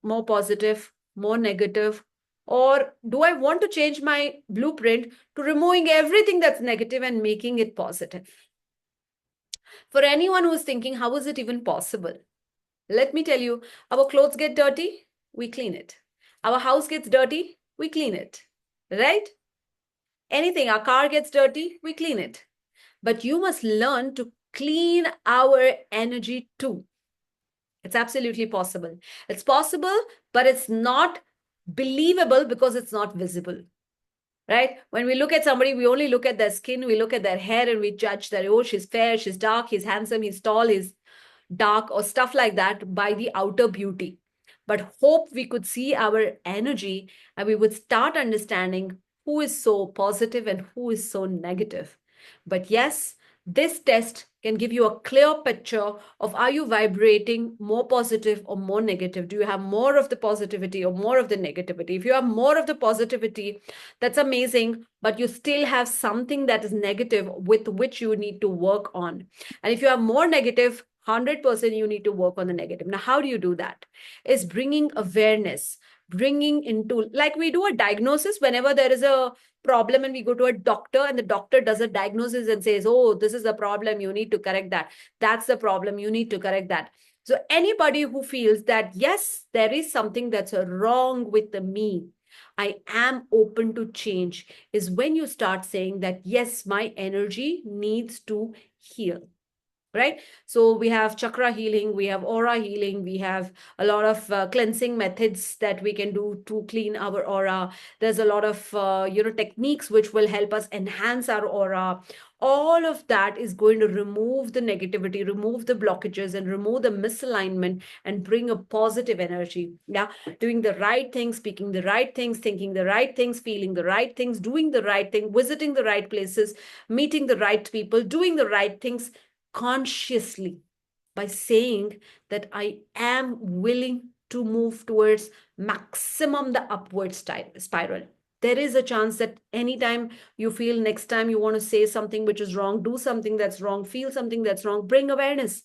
more positive, more negative? Or do I want to change my blueprint to removing everything that's negative and making it positive? For anyone who's thinking, how is it even possible? Let me tell you, our clothes get dirty, we clean it. Our house gets dirty, we clean it. Right? Anything, our car gets dirty, we clean it. But you must learn to clean our energy too. It's absolutely possible. It's possible, but it's not believable because it's not visible. Right? When we look at somebody, we only look at their skin, we look at their hair, and we judge that, oh, she's fair, she's dark, he's handsome, he's tall, he's dark, or stuff like that by the outer beauty. But hope we could see our energy and we would start understanding who is so positive and who is so negative. But yes, this test can give you a clear picture of, are you vibrating more positive or more negative? Do you have more of the positivity or more of the negativity? If you have more of the positivity, that's amazing, but you still have something that is negative with which you need to work on. And if you have more negative, 100% you need to work on the negative. Now, how do you do that? Is bringing awareness, bringing into, like we do a diagnosis whenever there is a problem and we go to a doctor and the doctor does a diagnosis and says, oh, this is the problem, you need to correct that. That's the problem, you need to correct that. So anybody who feels that, yes, there is something that's wrong with me, I am open to change, is when you start saying that, yes, my energy needs to heal. Right? So we have chakra healing, we have aura healing, we have a lot of cleansing methods that we can do to clean our aura. There's a lot of techniques which will help us enhance our aura. All of that is going to remove the negativity, remove the blockages, and remove the misalignment and bring a positive energy. Yeah, doing the right things, speaking the right things, thinking the right things, feeling the right things, doing the right thing, visiting the right places, meeting the right people, doing the right things consciously, by saying that I am willing to move towards maximum the upward spiral. There is a chance that anytime you feel next time you want to say something which is wrong, do something that's wrong, feel something that's wrong, bring awareness.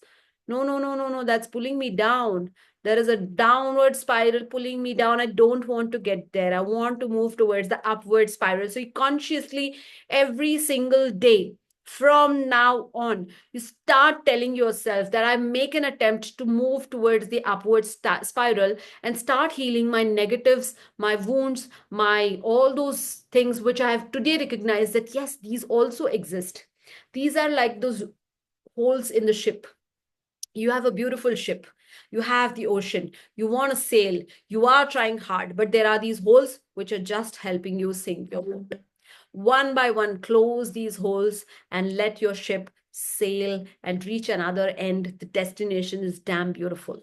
No, no, no, no, no, that's pulling me down. There is a downward spiral pulling me down. I don't want to get there. I want to move towards the upward spiral. So you consciously, every single day, from now on, you start telling yourself that I make an attempt to move towards the upward spiral and start healing my negatives, my wounds, my all those things which I have today recognized that, yes, these also exist. These are like those holes in the ship. You have a beautiful ship, you have the ocean, you want to sail, you are trying hard, but there are these holes which are just helping you sink your boat. One by one, close these holes and let your ship sail and reach another end. The destination is damn beautiful.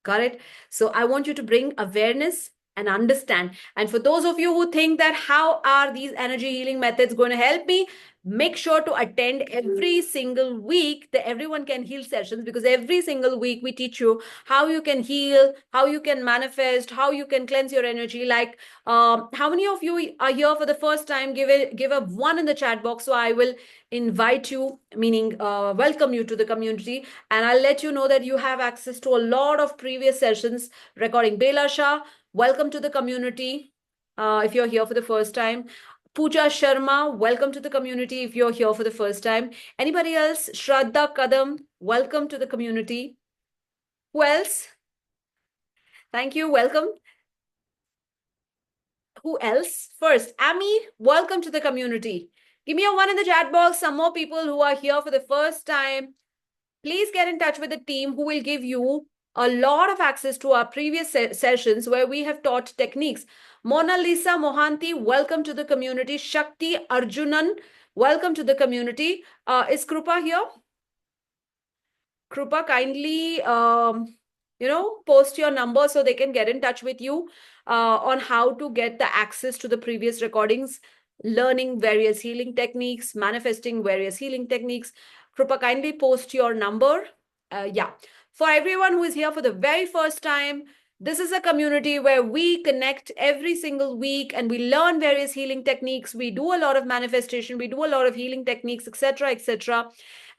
Got it? So I want you to bring awareness and understand. And for those of you who think that, how are these energy healing methods going to help me? Make sure to attend every single week the Everyone Can Heal sessions, because every single week we teach you how you can heal, how you can manifest, how you can cleanse your energy. Like, how many of you are here for the first time? Give a one in the chat box. So I will invite you, meaning welcome you to the community. And I'll let you know that you have access to a lot of previous sessions recording. Bela Shah, welcome to the community. If you're here for the first time, Pooja Sharma, welcome to the community if you're here for the first time. Anybody else? Shraddha Kadam, welcome to the community. Who else? Thank you. Welcome. Who else? First, Amy, welcome to the community. Give me a one in the chat box. Some more people who are here for the first time. Please get in touch with the team who will give you a lot of access to our previous sessions where we have taught techniques. Mona Lisa Mohanty, welcome to the community. Shakti Arjunan, welcome to the community. Is Krupa here? Krupa, kindly post your number so they can get in touch with you on how to get the access to the previous recordings, learning various healing techniques, manifesting various healing techniques. Krupa, kindly post your number. Yeah. For everyone who is here for the very first time, this is a community where we connect every single week and we learn various healing techniques. We do a lot of manifestation, we do a lot of healing techniques, etc., etc.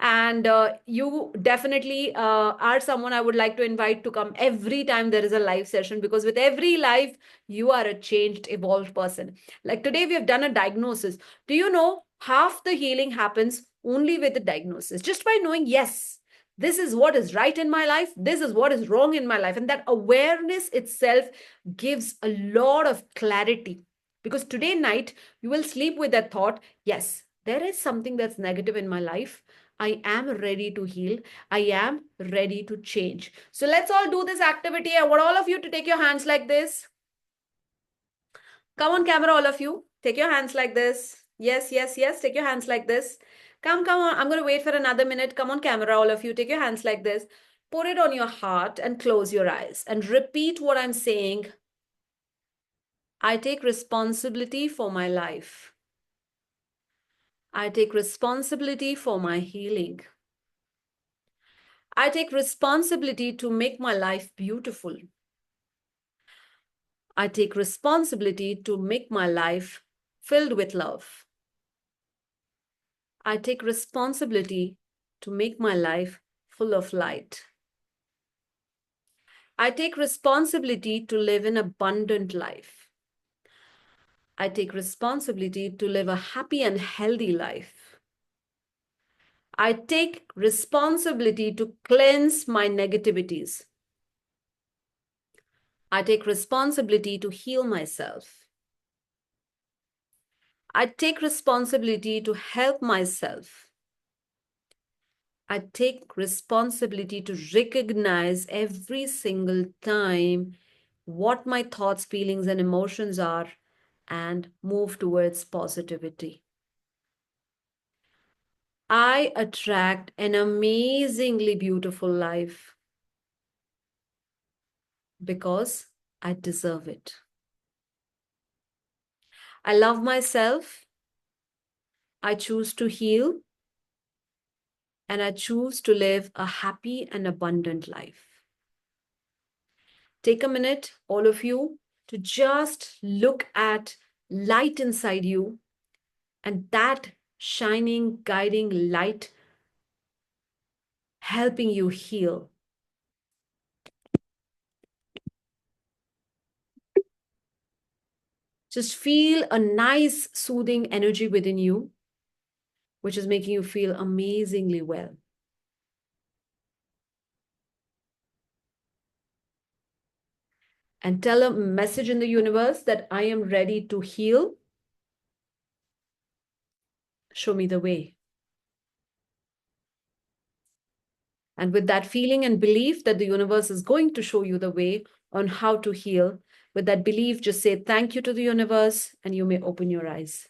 And you definitely are someone I would like to invite to come every time there is a live session, because with every live, you are a changed, evolved person. Like today, we have done a diagnosis. Do you know half the healing happens only with the diagnosis? Just by knowing, yes, this is what is right in my life, this is what is wrong in my life. And that awareness itself gives a lot of clarity. Because today night, you will sleep with that thought, yes, there is something that's negative in my life. I am ready to heal. I am ready to change. So let's all do this activity. I want all of you to take your hands like this. Come on camera, all of you. Take your hands like this. Yes, yes, yes. Take your hands like this. Come on. I'm going to wait for another minute. Come on camera, all of you. Take your hands like this. Put it on your heart and close your eyes and repeat what I'm saying. I take responsibility for my life. I take responsibility for my healing. I take responsibility to make my life beautiful. I take responsibility to make my life filled with love. I take responsibility to make my life full of light. I take responsibility to live an abundant life. I take responsibility to live a happy and healthy life. I take responsibility to cleanse my negativities. I take responsibility to heal myself. I take responsibility to help myself. I take responsibility to recognize every single time what my thoughts, feelings, and emotions are and move towards positivity. I attract an amazingly beautiful life because I deserve it. I love myself. I choose to heal, and I choose to live a happy and abundant life. Take a minute, all of you, to just look at light inside you, and that shining, guiding light helping you heal. Just feel a nice, soothing energy within you, which is making you feel amazingly well. And tell a message in the universe that I am ready to heal. Show me the way. And with that feeling and belief that the universe is going to show you the way on how to heal, with that belief, just say thank you to the universe and you may open your eyes.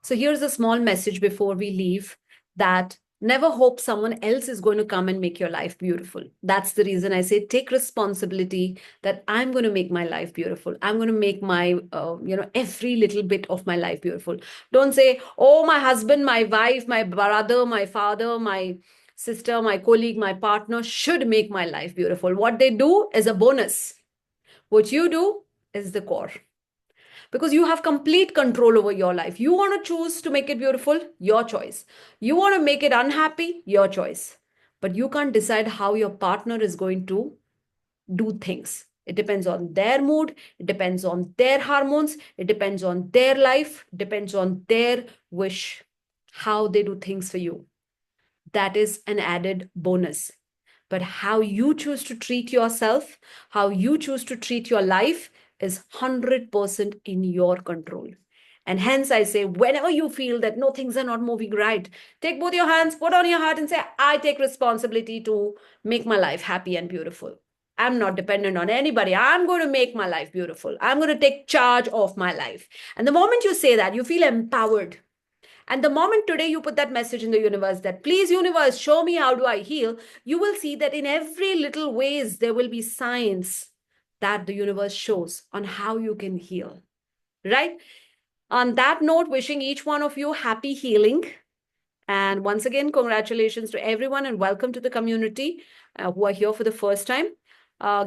So here's a small message before we leave, that never hope someone else is going to come and make your life beautiful. That's the reason I say take responsibility that I'm going to make my life beautiful. I'm going to make my, every little bit of my life beautiful. Don't say, oh, my husband, my wife, my brother, my father, my sister, my colleague, my partner should make my life beautiful. What they do is a bonus. What you do is the core, because you have complete control over your life. You want to choose to make it beautiful, your choice. You want to make it unhappy, your choice. But you can't decide how your partner is going to do things. It depends on their mood, it depends on their hormones, it depends on their life, depends on their wish, how they do things for you. That is an added bonus. But how you choose to treat yourself, how you choose to treat your life is 100% in your control. And hence I say, whenever you feel that no, things are not moving right, take both your hands, put on your heart and say, I take responsibility to make my life happy and beautiful. I'm not dependent on anybody. I'm going to make my life beautiful. I'm going to take charge of my life. And the moment you say that, you feel empowered. And the moment today you put that message in the universe that, please, universe, show me how do I heal, you will see that in every little ways there will be signs that the universe shows on how you can heal. Right? On that note, wishing each one of you happy healing. And once again, congratulations to everyone and welcome to the community who are here for the first time.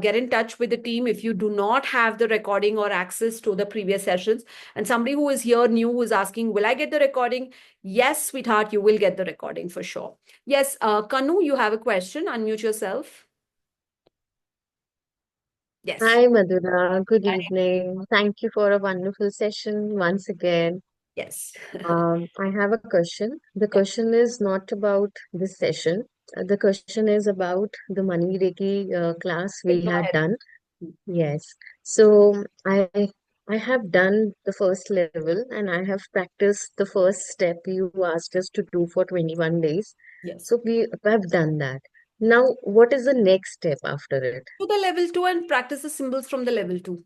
Get in touch with the team if you do not have the recording or access to the previous sessions. And somebody who is here new who is asking, will I get the recording? Yes, sweetheart, you will get the recording for sure. Yes, Kanu, you have a question. Unmute yourself. Yes. Hi, Madhura. Good evening. Thank you for a wonderful session once again. Yes. I have a question. The Yeah. question is not about this session. The question is about the Money Reiki class Okay, we go had ahead. done. Yes. So I have done the first level and I have practiced the first step you asked us to do for 21 days. Yes. So we have done that. Now, what is the next step after it? To the level 2 and practice the symbols from the level 2.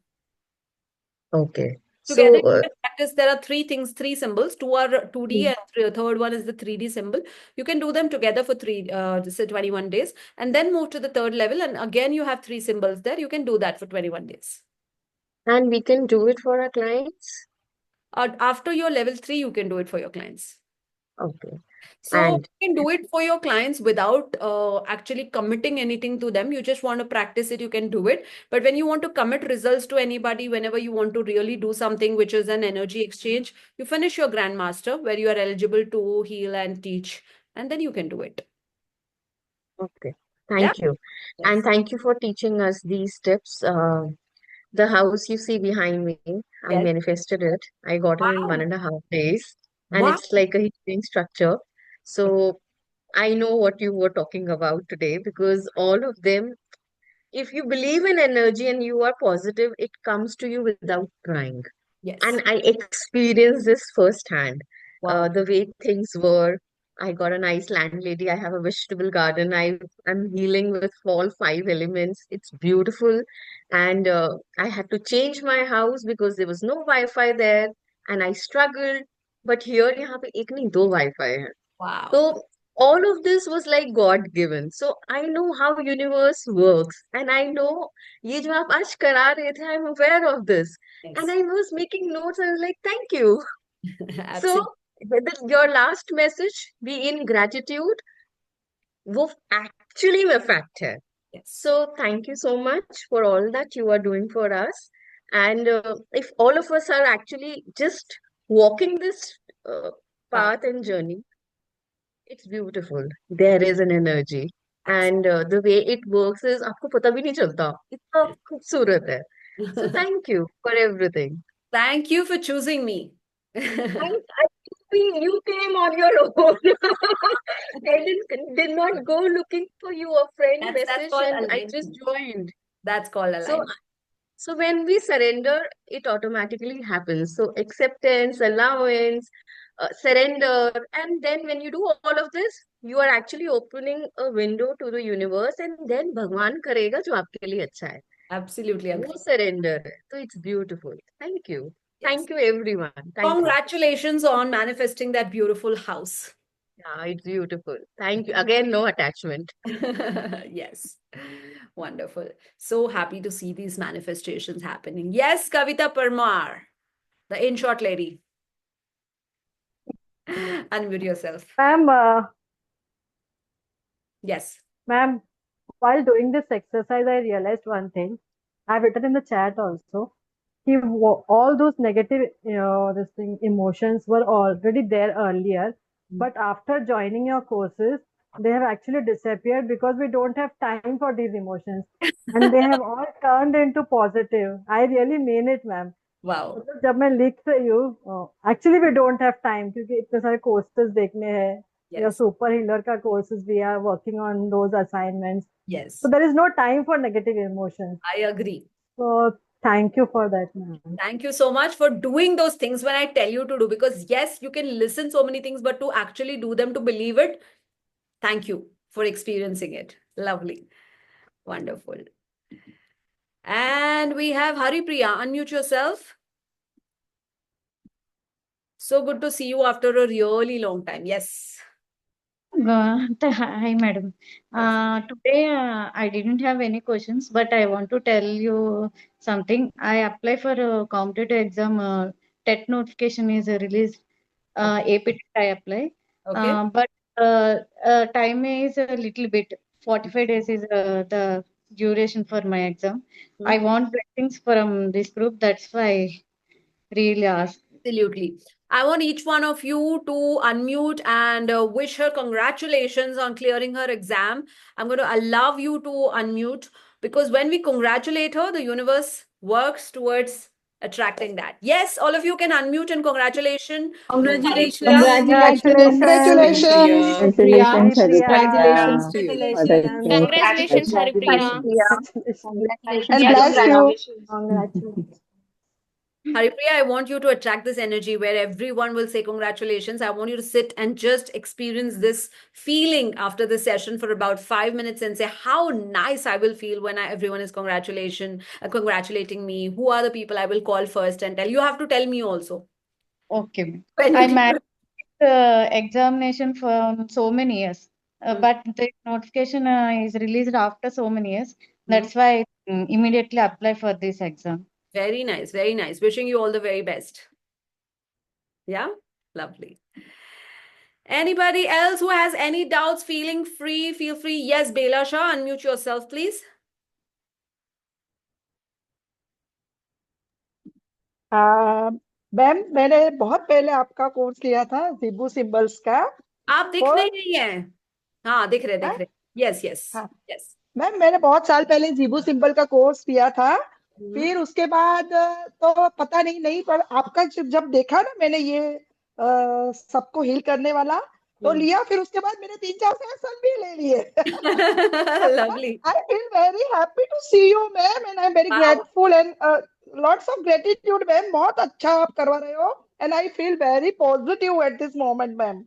Okay. Together, So, you can practice. There are three things, three symbols. Two are 2D mm, and third one is the 3D symbol. You can do them together for say 21 days and then move to the third level. And again, you have three symbols there. You can do that for 21 days. and we can do it for our clients. After your level 3, you can do it for your clients. Okay. So And you can do it for your clients without actually committing anything to them. You just want to practice it, you can do it. But when you want to commit results to anybody, whenever you want to really do something which is an energy exchange, you finish your grandmaster where you are eligible to heal and teach, and then you can do it. okay. Yeah. Thank you. And Yes. thank you for teaching us these tips. The house you see behind me, I Yes. manifested it. I got it in one Wow. and a half days, and Wow. it's like a healing structure. So I know what you were talking about today because all of them, if you believe in energy and you are positive, it comes to you without trying. Yes. And I experienced this firsthand. Wow. The way things were. I got a nice landlady. I have a vegetable garden. I'm healing with all five elements. It's beautiful, and I had to change my house because there was no Wi-Fi there, and I struggled. But here, यहाँ पे एक नहीं दो Wi-Fi है. Wow. So all of this was like God given. So I know how universe works, and I know ये जो आप आज करा रहे थे, I'm aware of this, and Yes. I was making notes. I was like, thank you. So Absolutely. your last message, be in gratitude, वो actually में fact है. Yes. So thank you so much for all that you are doing for us. And if all of us are actually just walking this uh, Wow. path and journey, it's beautiful. There is an energy. Absolutely. And the way it works is आपको पता भी नहीं चलता. इतना खूबसूरत है. So thank you for everything. Thank you for choosing me. I you came on your own. I did not go looking for you. A friend That's message called and I just alignment. joined. That's called So alignment. so when we surrender, it automatically happens. So acceptance, allowance, surrender, and then when you do all of this, you are actually opening a window to the universe, and then भगवान करेगा जो आपके लिए अच्छा है. Absolutely वो agree. surrender है. So it's beautiful. Thank you. Yes. Thank you, everyone. Thank you. Congratulations on manifesting that beautiful house. Yeah, it's beautiful. Thank you. Again, no attachment. Yes. Wonderful. So happy to see these manifestations happening. Yes, Kavita Parmar, the in short lady. Unmute yourself. Ma'am, Yes. ma'am, while doing this exercise, I realized one thing. I've written in the chat also. All those negative, this thing, emotions were already there earlier, but after joining your courses, they have actually disappeared because we don't have time for these emotions, and they have all turned into positive. I really mean it, ma'am. Wow. मतलब जब मैं लिख रही हूँ actually we don't have time क्योंकि इतने सारे courses देखने हैं या Yes. सुपर हीलर का courses we are working on those assignments Yes. so there is no time for negative emotions. I agree. So thank you for that, ma'am. Thank you so much for doing those things when I tell you to do, because yes, you can listen so many things, but to actually do them, to believe it, thank you for experiencing it. Lovely. Wonderful. And we have Haripriya. Unmute yourself. So good to see you after a really long time. Yes. Hi, madam. Yes. Today I didn't have any questions, but I want to tell you something. I apply for a competitive exam. TET notification is released. Okay. APT I apply, Okay. but time is a little bit. 45 days is the duration for my exam. I Hmm. want blessings from this group. That's why I really ask. Absolutely. I want each one of you to unmute and wish her congratulations on clearing her exam. I'm going to allow you to unmute because when we congratulate her, the universe works towards attracting that. Yes, all of you can unmute and congratulations. Haripriya. Congratulations, Congratulations, Congratulations, Congratulations, Haripriya. Haripriya. Congratulations Haripriya. to you for the great Congratulations, Congratulations. Haripriya. achievements. Congratulations. And bless you. Congratulations. Haripriya, I want you to attract this energy where everyone will say congratulations. I want you to sit and just experience this feeling after the session for about 5 minutes and say how nice I will feel when everyone is congratulating me. Who are the people I will call first and tell? You have to tell me also Okay, ma'am. when you I give. managed examination for so many years, Hmm. but the notification is released after so many years. Hmm. That's why I immediately apply for this exam. Very nice, very nice. Wishing you all the very best. Yeah, lovely. Anybody else who has any doubts, feeling free, feel free. Yes, Bela Shah, unmute yourself, please. Ma'am मैंने बहुत पहले आपका course लिया था Zibu symbols का आप दिख for नहीं रही हैं। हाँ, दिख रहे, दिख रहे। यस, यस, हाँ यस। मैम मैंने बहुत साल पहले जिबू सिंबल का कोर्स लिया था हम्म। फिर उसके बाद तो पता नहीं नहीं पर आपका जब देखा ना मैंने ये सबको हील करने वाला तो लिया फिर उसके बाद मैंने 3-4 सेशन भी ले लिए Lovely. I feel very happy to see you, ma'am, and I'm very Wow. grateful and lots of gratitude, ma'am. बहुत अच्छा आप करवा रहे हो, and I feel very positive at this moment, ma'am.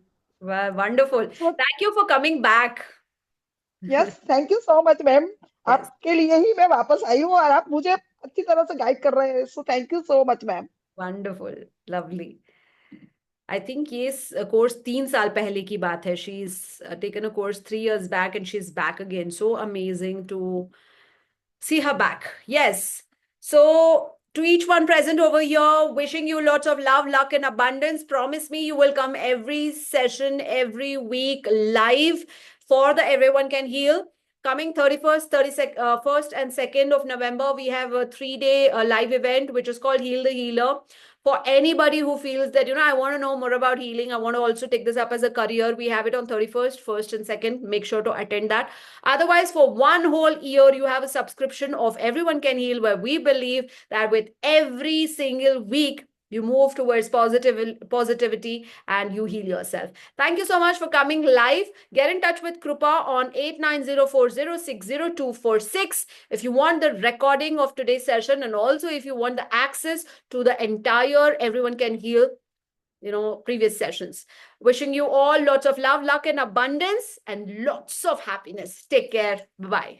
Wow, wonderful. So Thank you for coming back. yes, thank you so much, ma'am. Yes, आपके लिए ही मैं वापस आई हूँ और आप मुझे अच्छी तरह से गाइड कर रहे हैं. So thank you so much, ma'am. wonderful. Lovely. I think ये course 3 साल पहले की बात है. She's taken a course 3 years back and she's back again. So amazing to see her back. Yes. So, to each one present over here, wishing you lots of love, luck, and abundance. Promise me you will come every session, every week live for the Everyone Can Heal. Coming 31st, 1st, and 2nd of November, we have a 3-day live event which is called Heal the Healer. For anybody who feels that, I want to know more about healing, I want to also take this up as a career, we have it on 31st, 1st, and 2nd. Make sure to attend that. Otherwise, for one whole year, you have a subscription of Everyone Can Heal, where we believe that with every single week, you move towards positivity and you heal yourself. Thank you so much for coming live. Get in touch with Krupa on 8904060246 if you want the recording of today's session and also if you want the access to the entire Everyone Can Heal previous sessions. Wishing you all lots of love, luck, and abundance, and lots of happiness. Take care. Bye bye.